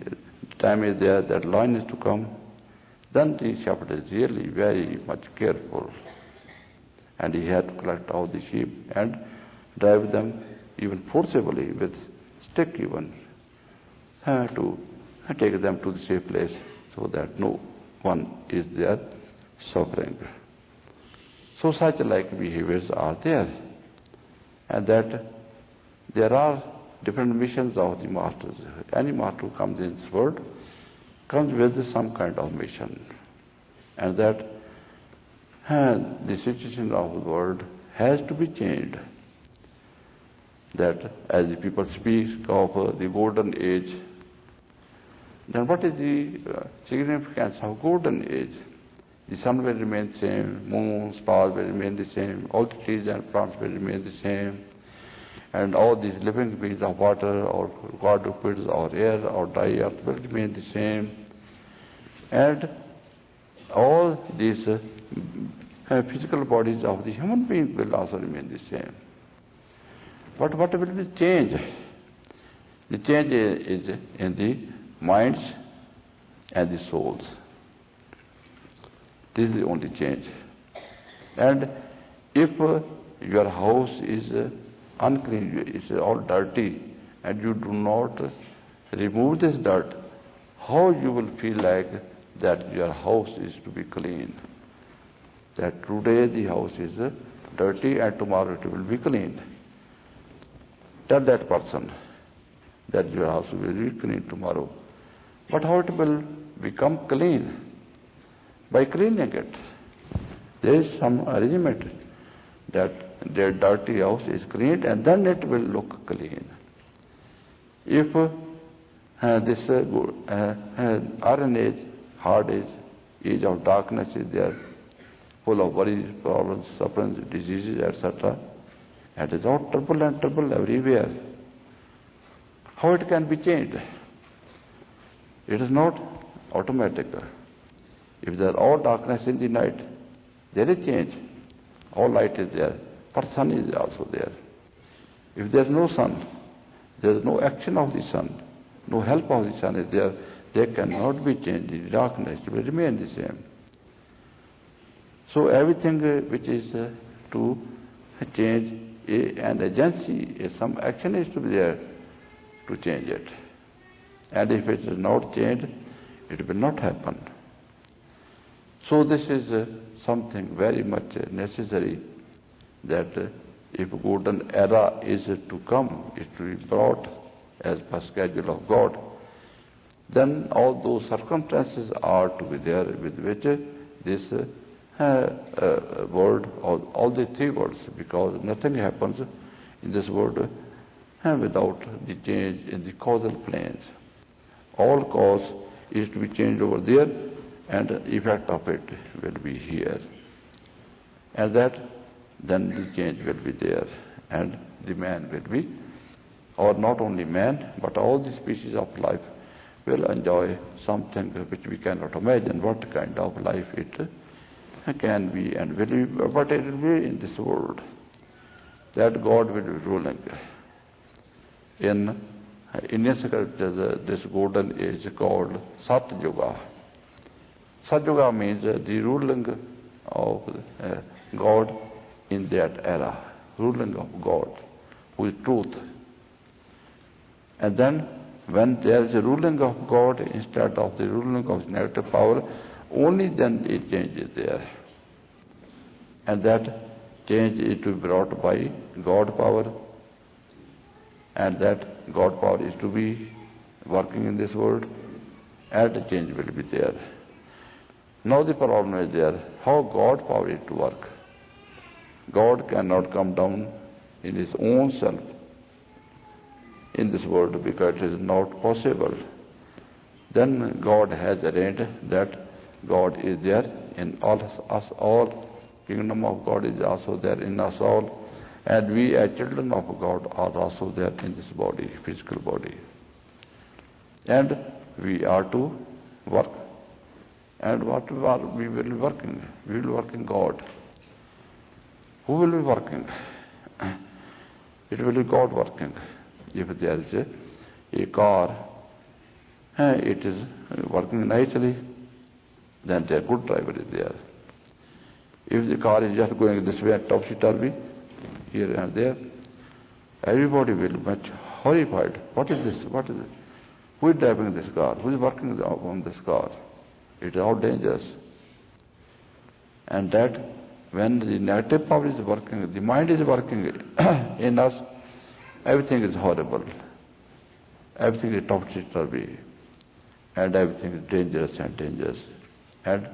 time is there that lion is to come, then the shepherd is really very much careful, and he had to collect all the sheep and drive them even forcibly with stick even to take them to the safe place so that no one is there suffering. So such like behaviors are there, and that there are different missions of the masters. Any master who comes in this world comes with some kind of mission, and that the situation of the world has to be changed. That as the people speak of the golden age, then what is the significance of golden age? The sun will remain the same, moon, stars will remain the same, all the trees and plants will remain the same, and all these living beings of water or quadrupeds or air or dry earth will remain the same, and all these physical bodies of the human being will also remain the same. But what will be change? The change is in the minds and the souls. This is the only change. And if your house is unclean, it's all dirty, and you do not remove this dirt, how you will feel like that your house is to be clean? That today the house is dirty and tomorrow it will be clean. Tell that person that your house will be clean tomorrow. But how it will become clean? By cleaning it. There is some arrangement that their dirty house is cleaned and then it will look clean. If this iron age, hard age of darkness is there, full of worries, problems, sufferings, diseases, etc., and it is all trouble everywhere. How it can be changed? It is not automatic. If there is all darkness in the night, there is change. All light is there, but sun is also there. If there is no sun, there is no action of the sun, no help of the sun is there cannot be changed. The darkness will remain the same. So everything which is to change an agency, some action is to be there to change it. And if it is not changed, it will not happen. So this is something very much necessary, that if golden era is to come, is to be brought as per schedule of God, then all those circumstances are to be there with which this world, all the three worlds, because nothing happens in this world without the change in the causal planes. All cause is to be changed over there, and the effect of it will be here. And that, then the change will be there, and the man will be, or not only man, but all the species of life will enjoy something which we cannot imagine what kind of life it can be and will be, but it will be in this world. That God will be ruling. In Indian scriptures, this golden age is called Sat Yuga. Sat Yuga means the ruling of God in that era, ruling of God, who is truth. And then when there is a ruling of God instead of the ruling of negative power, only then a change is there. And that change is to be brought by God power, and that God power is to be working in this world, and the change will be there. Now the problem is there, how God power is to work. God cannot come down in his own self in this world because it is not possible. Then God has arranged that God is there in all us all. Kingdom of God is also there in us all. And we as children of God are also there in this body, physical body. And we are to work. And what we will be working? We will be working God. Who will be working? It will be God working. If there is a car, it is working nicely, then the good driver is there. If the car is just going this way, topsy-turvy, here and there, everybody will be much horrified. What is this? What is it? Who is driving this car? Who is working on this car? It is all dangerous. And that when the negative power is working, the mind is working in us, everything is horrible. Everything is topsy-turvy. And everything is dangerous and dangerous. And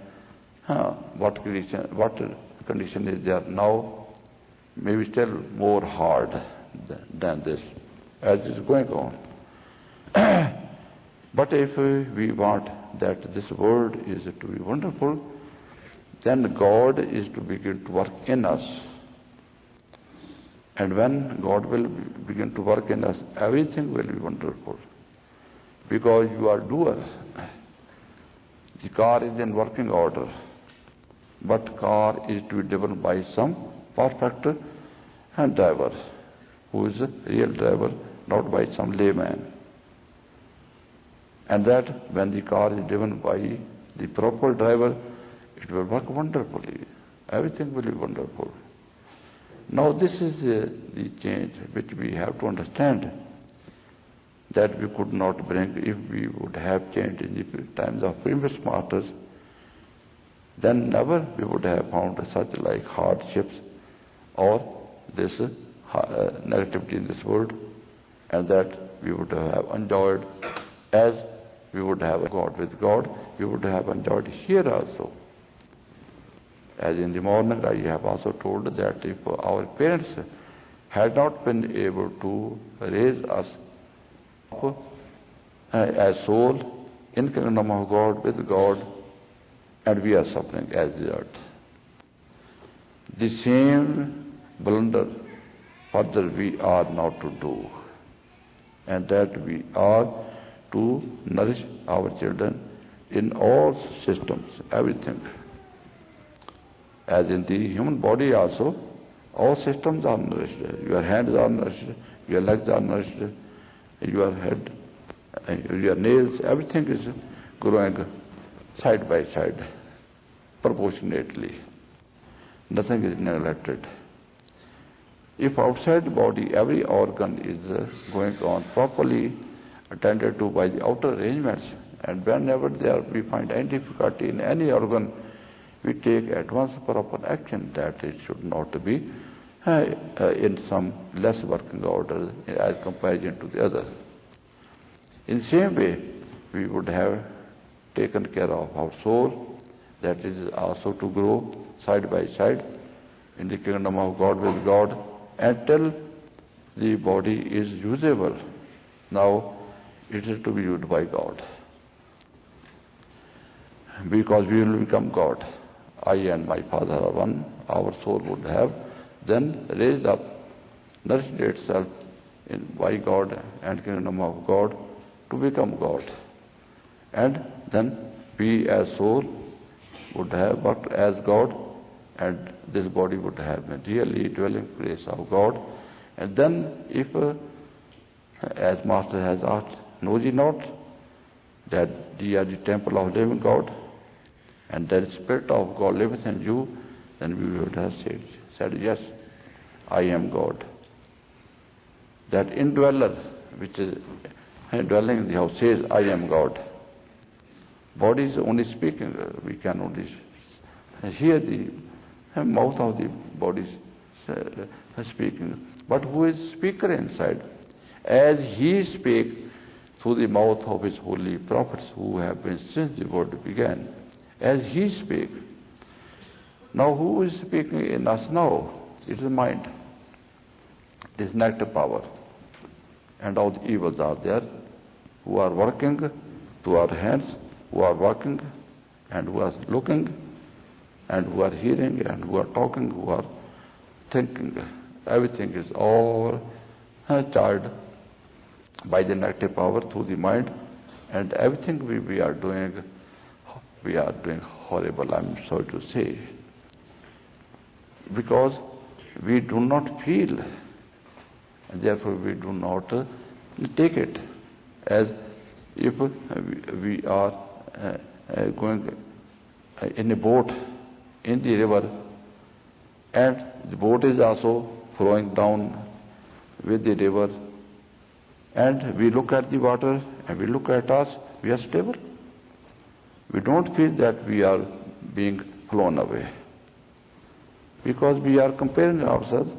what condition is there now? Maybe still more hard than this, as is going on. But if we want that this world is to be wonderful, then God is to begin to work in us. And when God will begin to work in us, everything will be wonderful. Because you are doers. The car is in working order, but car is to be driven by some perfect driver, who is a real driver, not by some layman. And that when the car is driven by the proper driver, it will work wonderfully. Everything will be wonderful. Now this is the change which we have to understand, that we could not bring if we would have changed in the times of previous masters. Then never we would have found such like hardships or this negativity in this world, and that we would have enjoyed as we would have God with God, we would have enjoyed here also. As in the morning I have also told that if our parents had not been able to raise us up as soul in kingdom of God with God, and we are suffering as the earth. The same blunder further we are not to do, and that we are to nourish our children in all systems, everything. As in the human body also, all systems are nourished. Your hands are nourished, your legs are nourished, your head, your nails, everything is growing side by side, proportionately. Nothing is neglected. If outside the body every organ is going on properly attended to by the outer arrangements, and whenever we find any difficulty in any organ, we take at once proper action that it should not be in some less working order as comparison to the others. In the same way, we would have taken care of our soul, that is also to grow side by side in the kingdom of God with God until the body is usable. Now it is to be used by God, because we will become God. I and my Father are one. Our soul would have then raised up, nourished itself by God and kingdom of God to become God. And then we as soul would have worked as God, and this body would have been really dwelling place of God. And then if, as Master has asked, knows ye not that ye are the temple of living God, and that Spirit of God liveth in you, then we would have said, yes, I am God. That indweller, which is dwelling in the house, says, I am God. Body is only speaking. We can only hear the mouth of the body speaking. But who is speaker inside? As he spake through the mouth of his holy prophets who have been since the world began. As he spake. Now who is speaking in us now? It is the mind. It is negative power. And all the evils are there, who are working through our hands, who are working and who are looking, and who are hearing, and who are talking, who are thinking. Everything is all charged by the negative power through the mind, and everything we are doing horrible, I'm sorry to say. Because we do not feel, and therefore we do not take it as if we are going in a boat in the river, and the boat is also flowing down with the river, and we look at the water and we look at us, we are stable. We don't feel that we are being flown away, because we are comparing ourselves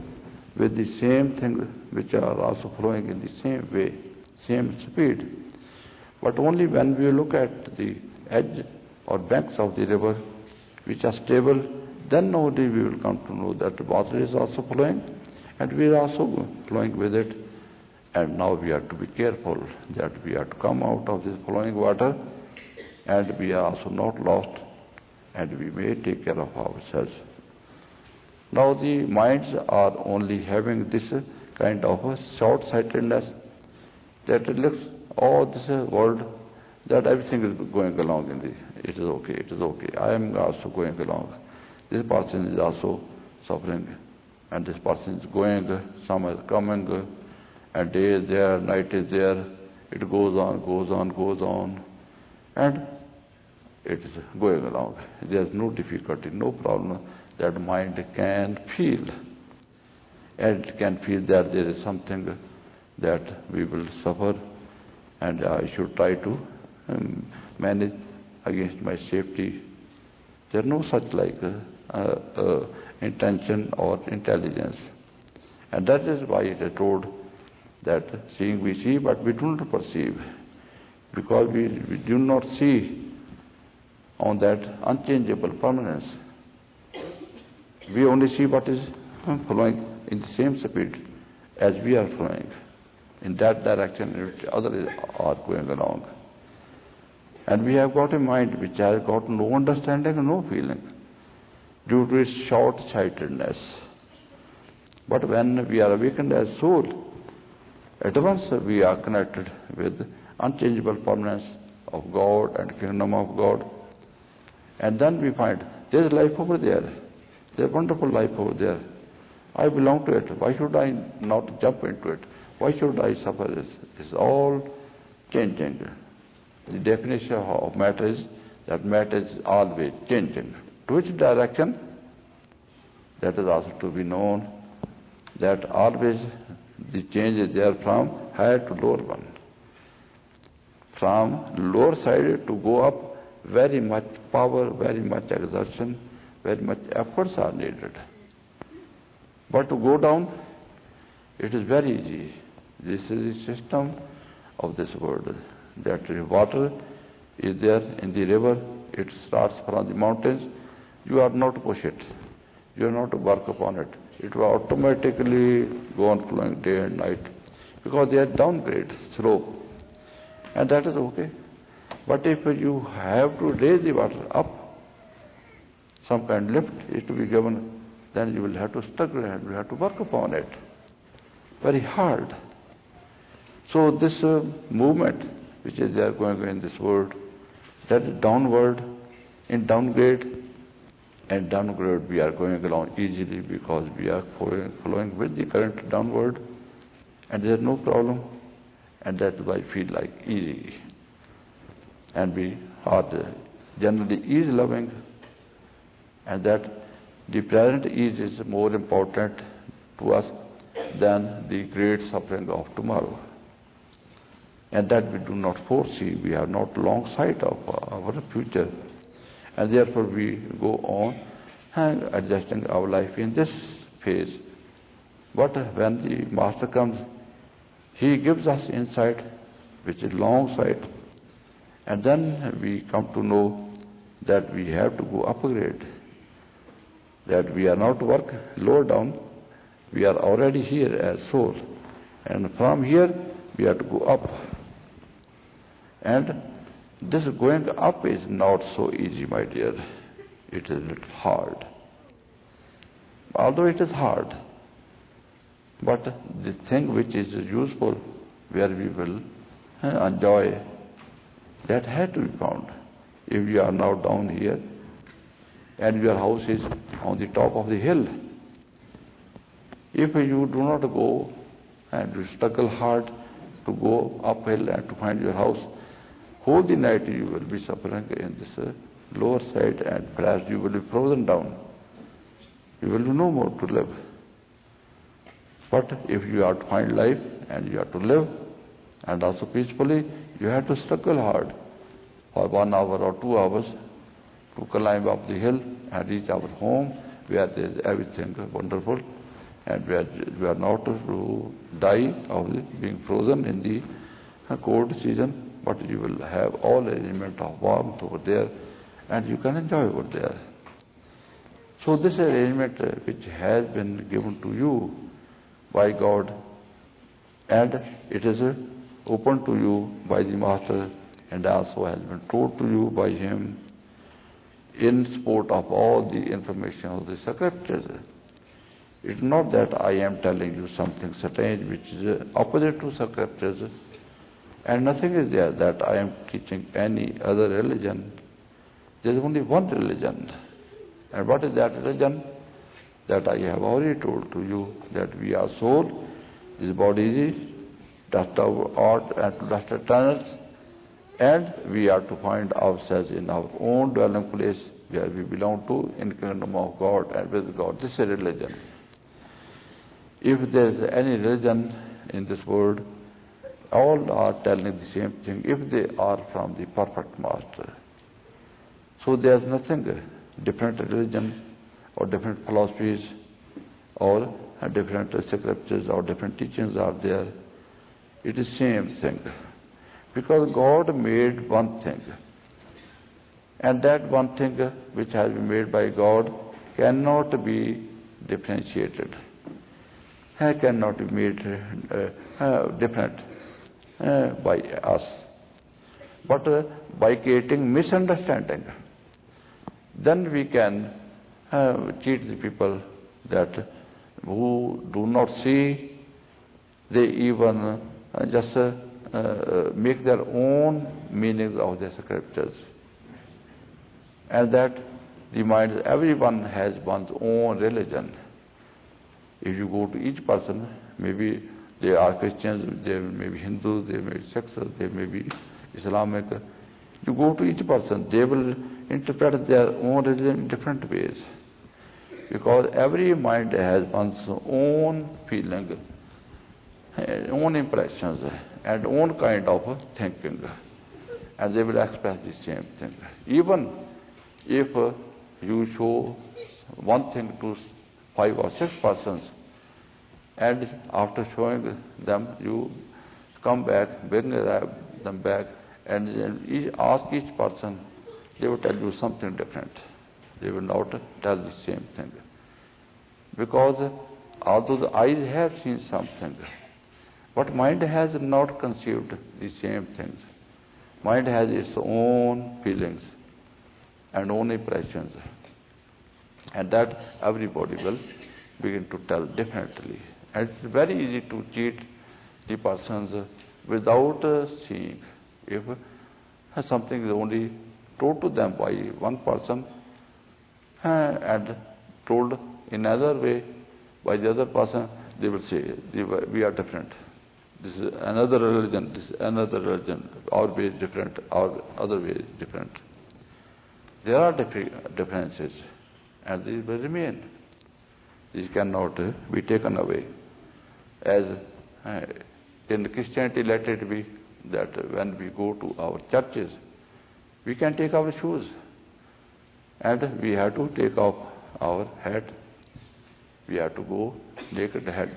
with the same thing which are also flowing in the same way, same speed. But only when we look at the edge or banks of the river which are stable, then only we will come to know that the water is also flowing and we are also flowing with it. And now we have to be careful that we have to come out of this flowing water, and we are also not lost, and we may take care of ourselves. Now the minds are only having this kind of a short-sightedness, that it looks all this world, that everything is going along in the, it is okay, I am also going along. This person is also suffering, and this person is going, some is coming, and day is there, night is there, it goes on, and it is going along. There is no difficulty, no problem that mind can feel. And it can feel that there is something that we will suffer, and I should try to manage against my safety. There is no such like intention or intelligence. And that is why it is told that seeing we see, but we do not perceive, because we do not see on that unchangeable permanence. We only see what is flowing in the same speed as we are flowing, in that direction in which others are going along. And we have got a mind which has got no understanding and no feeling due to its short-sightedness. But when we are awakened as soul, at once we are connected with unchangeable permanence of God and kingdom of God. And then we find there is life over there. There is wonderful life over there. I belong to it. Why should I not jump into it? Why should I suffer this? It's all changing. The definition of matter is that matter is always changing. To which direction? That is also to be known, that always the change is there from higher to lower one. From lower side to go up, very much power, very much exertion, very much efforts are needed. But to go down, it is very easy. This is the system of this world. That water is there in the river, it starts from the mountains. You are not to push it. You are not to work upon it. It will automatically go on flowing day and night, because they are downgrade, slope. And that is okay. But if you have to raise the water up, some kind of lift is to be given, then you will have to struggle and you will have to work upon it. Very hard. So this movement which is there going on in this world, that is downward, in downgrade, and downgrade we are going along easily because we are flowing with the current downward, and there is no problem, and that's why I feel like easy. And we are generally ease-loving, and that the present ease is more important to us than the great suffering of tomorrow. And that we do not foresee, we have not long sight of our future. And therefore we go on and adjusting our life in this phase. But when the Master comes, he gives us insight, which is long sight, and then we come to know that we have to go upgrade, that we are not to work lower down, we are already here as soul, and from here we have to go up. And This going up is not so easy, my dear. It is a little hard. Although it is hard, but the thing which is useful, where we will enjoy, that has to be found. If you are now down here and your house is on the top of the hill, if you do not go and you struggle hard to go uphill and to find your house, whole the night you will be suffering in this lower side, and perhaps you will be frozen down. You will do no more to live. But if you are to find life and you are to live, and also peacefully, you have to struggle hard for 1 hour or 2 hours to climb up the hill and reach our home, where there is everything wonderful, and where we are not to die of being frozen in the cold season, but you will have all element of warmth over there, and you can enjoy over there. So this arrangement which has been given to you by God, and it is open to you by the Master, and also has been told to you by him in support of all the information of the scriptures. It is not that I am telling you something strange which is opposite to scriptures, and nothing is there that I am teaching any other religion. There is only one religion. And what is that religion? That I have already told to you, that we are soul, this body is dust of earth and to dust eternals, and we are to find ourselves in our own dwelling place where we belong to, in the kingdom of God and with God. This is religion. If there is any religion in this world, all are telling the same thing if they are from the perfect Master. So there is nothing different religion or different philosophies or different scriptures or different teachings are there. It is same thing. Because God made one thing. And that one thing which has been made by God cannot be differentiated. It cannot be made different by us. But by creating misunderstanding, then we can cheat the people that who do not see, they even just make their own meanings of the scriptures. And that the mind, everyone has one's own religion. If you go to each person, maybe they are Christians, they may be Hindus, they may be Sikhs, they may be Islamic. You go to each person, they will interpret their own religion in different ways. Because every mind has one's own feeling, own impressions, and own kind of thinking. And they will express the same thing. Even if you show one thing to 5 or 6 persons, and after showing them, you come back, bring them back, and ask each person, they will tell you something different. They will not tell the same thing. Because although the eyes have seen something, but mind has not conceived the same things. Mind has its own feelings and own impressions. And that everybody will begin to tell differently. And it's very easy to cheat the persons without seeing. If something is only told to them by one person and told in another way by the other person, they will say, we are different. This is another religion, this is another religion. Our way is different, our other way is different. There are differences, and these will remain. These cannot be taken away. As in Christianity, let it be that when we go to our churches, we can take our shoes, and we have to take off our hat. We have to go naked head.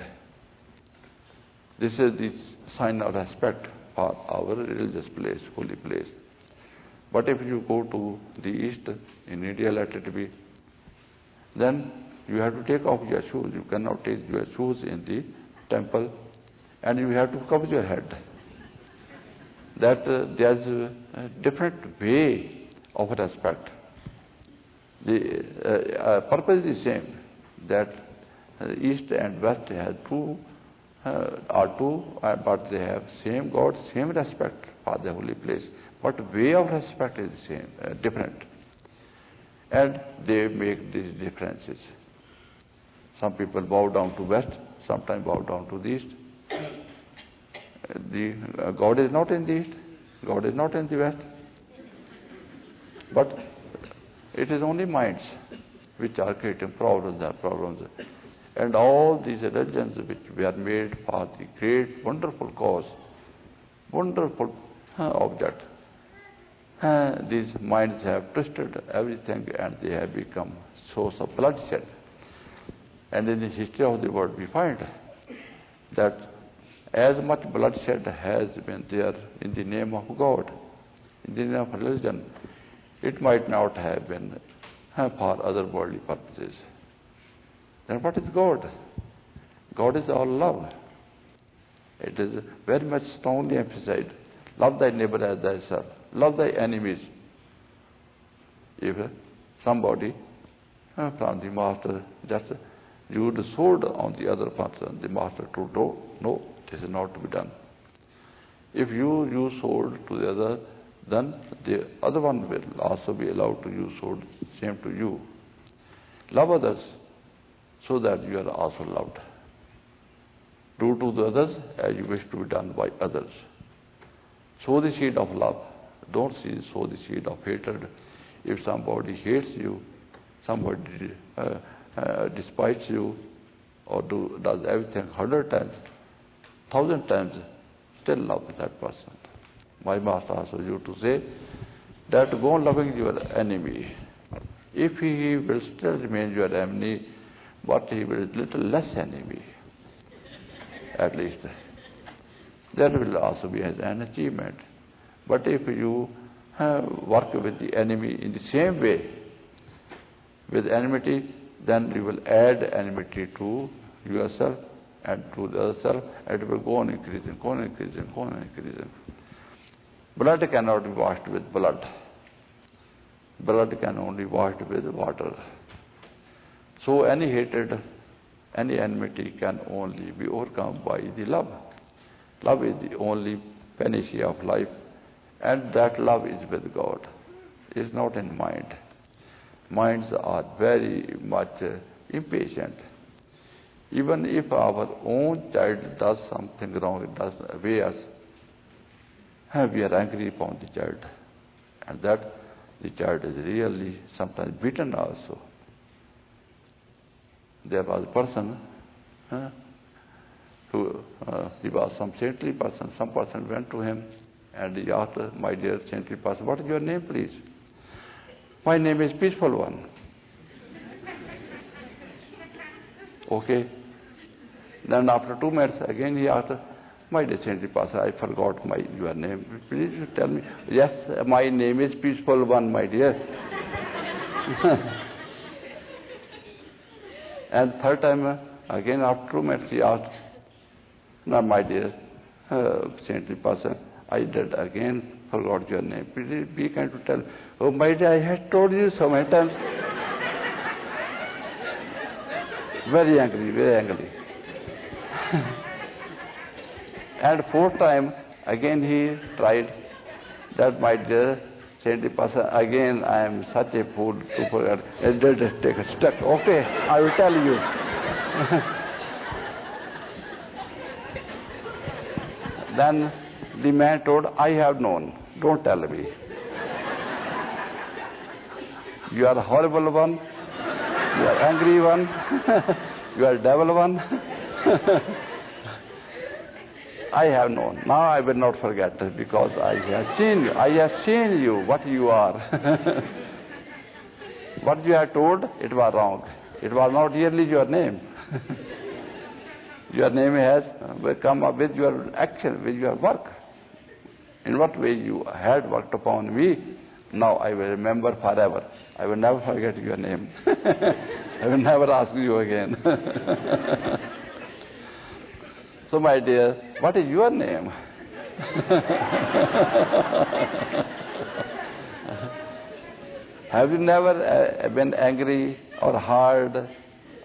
This is the sign of respect for our religious place, holy place. But if you go to the east, in India, let it be, then you have to take off your shoes. You cannot take your shoes in the temple, and you have to cover your head. that there's a different way of respect. The purpose is the same, that East and West have are two, but they have same God, same respect for the holy place. But way of respect is the same, different. And they make these differences. Some people bow down to West, sometimes bow down to the East. God is not in the East, God is not in the West. But it is only minds which are creating problems. And all these religions which were made for the great, wonderful cause, wonderful object, these minds have twisted everything and they have become source of bloodshed. And in the history of the world we find that as much bloodshed has been there in the name of God, in the name of religion, it might not have been for other worldly purposes. Then what is God? God is all love. It is very much strongly emphasized. Love thy neighbor as thyself. Love thy enemies. If somebody from the master just used the sword on the other person, the master told, no, this is not to be done. If you use sword to the other, then the other one will also be allowed to use sword, same to you. Love others so that you are also loved. Do to the others as you wish to be done by others. Sow the seed of love. Don't sow the seed of hatred. If somebody hates you, somebody despises you, or does everything 100 times, 1,000 times, still love that person. My master also used to say that go on loving your enemy. If he will still remain your enemy, but he will be little less enemy, at least. That will also be an achievement. But if you work with the enemy in the same way, with enmity, then you will add enmity to yourself and to the other self, and it will go on increasing, go on increasing, go on increasing. Blood cannot be washed with blood. Blood can only be washed with water. So any hatred, any enmity can only be overcome by the love. Love is the only panacea of life, and that love is with God. It is not in mind. Minds are very much impatient. Even if our own child does something wrong, it does obey us, we are angry upon the child. And that the child is really sometimes beaten also. There was a person who, he was some saintly person. Some person went to him and he asked, my dear saintly person, what is your name, please? My name is Peaceful One. Okay. Then after 2 minutes, again he asked, my dear saintly person, I forgot your name. Please tell me. Yes, my name is Peaceful One, my dear. And third time, again after 2 minutes, he asked, now my dear saintly person, I did again forgot your name. Please be kind to tell. Oh my dear, I had told you so many times. Very angry, very angry. And fourth time, again he tried that, my dear saintly person, again I am such a fool to forget. And did take a step. Okay, I will tell you. Then the man told, I have known. Don't tell me. You are a horrible one. You are angry one. You are devil one. I have known. Now I will not forget it because I have seen you. I have seen you, what you are. What you have told, it was wrong. It was not really your name. Your name has come up with your action, with your work. In what way you had worked upon me, now I will remember forever. I will never forget your name. I will never ask you again. So my dear, what is your name? Have you never been angry or hard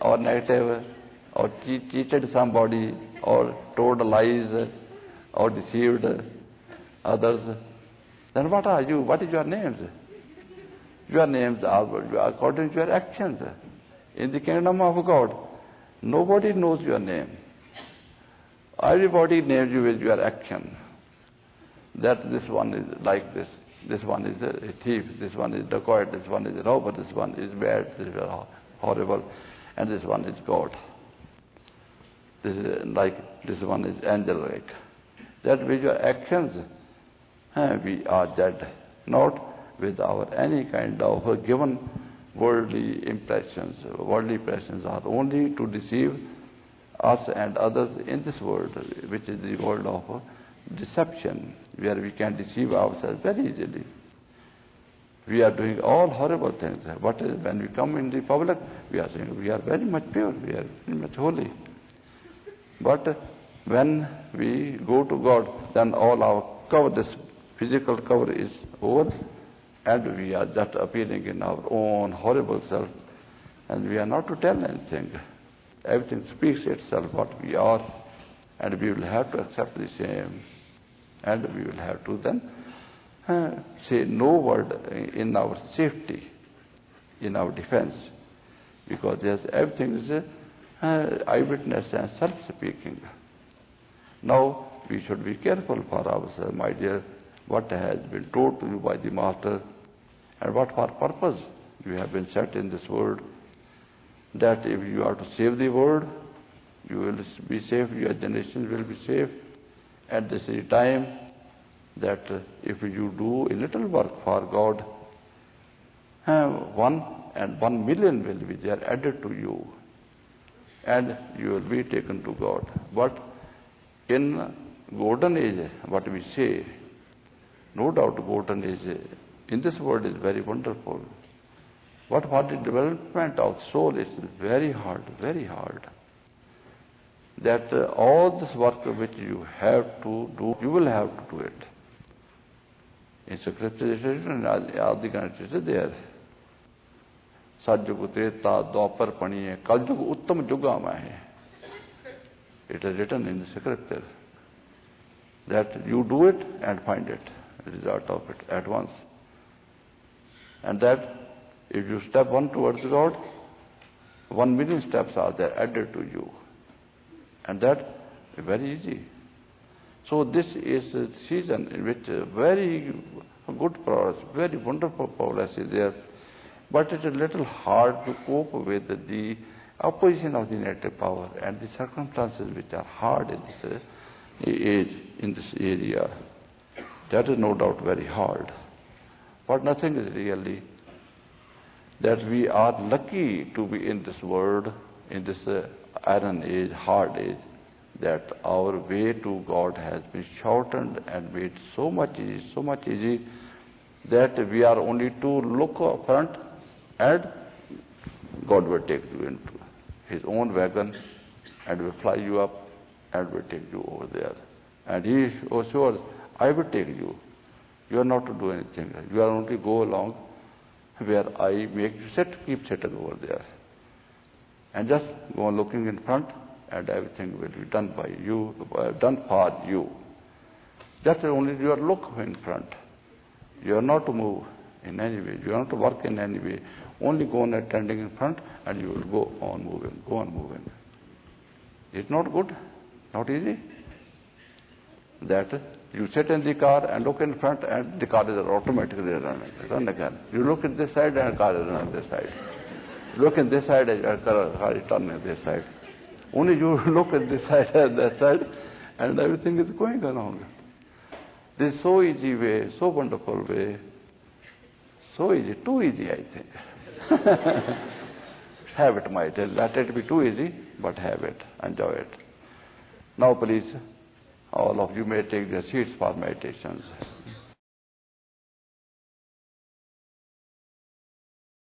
or negative or cheated somebody or told lies or deceived others? Then what are you? What is your names? Your names are according to your actions. In the kingdom of God, nobody knows your name. Everybody names you with your action. That this one is like this one is a thief, this one is dacoit, this one is a robber, this one is bad, this is horrible, and this one is God. This is like, this one is angel-like. That with your actions, we are dead, not with our any kind of given worldly impressions. Worldly impressions are only to deceive us and others in this world, which is the world of deception, where we can deceive ourselves very easily. We are doing all horrible things, but when we come in the public, we are saying we are very much pure, we are very much holy. But when we go to God, then all our cover, this physical cover is over, and we are just appearing in our own horrible self, and we are not to tell anything. Everything speaks itself what we are, and we will have to accept the same, and we will have to then say no word in our safety, in our defense, because there's everything is eyewitness and self-speaking. Now we should be careful for ourselves, my dear, what has been told to you by the Master, and what for purpose you have been set in this world, that if you are to save the world, you will be safe, your generation will be safe. At the same time, that if you do a little work for God, 1 million will be there added to you, and you will be taken to God. But in golden age, what we say, no doubt golden age in this world is very wonderful. But for the development of soul, it's very hard, very hard. That all this work which you have to do, you will have to do it. In scripture it is written, Adi Ganesh is there. Satyug Treta Dwapar Paniye Kaljug Uttam Jugama hai. It is written in the scripture that you do it and find it, the result of it at once. And that if you step one towards God, 1 million steps are there added to you. And that is very easy. So this is a season in which very good progress, very wonderful progress is there. But it is a little hard to cope with the opposition of the negative power and the circumstances which are hard in this age, in this area. That is no doubt very hard. But nothing is really that we are lucky to be in this world, in this iron age, hard age, that our way to God has been shortened and made so much easy that we are only to look up front and God will take you into His own wagon and will fly you up and will take you over there. And He assures, I will take you. You are not to do anything. You are only go along where I make you sit, keep sitting over there. And just go on looking in front, and everything will be done by you, done for you. That's only your look in front. You are not to move in any way. You are not to work in any way. Only go on attending in front, and you will go on moving. It's not good, not easy. That you sit in the car and look in front, and the car is automatically run again. You look at this side, and the car is running this side. Look at this side, and the car is turning this side. Only you look at this side and that side, and everything is going along. This is so easy way, so wonderful way, so easy, too easy, I think. Have it, my dear. Let it be too easy, but have it, enjoy it. Now, please, all of you may take your seats for meditations.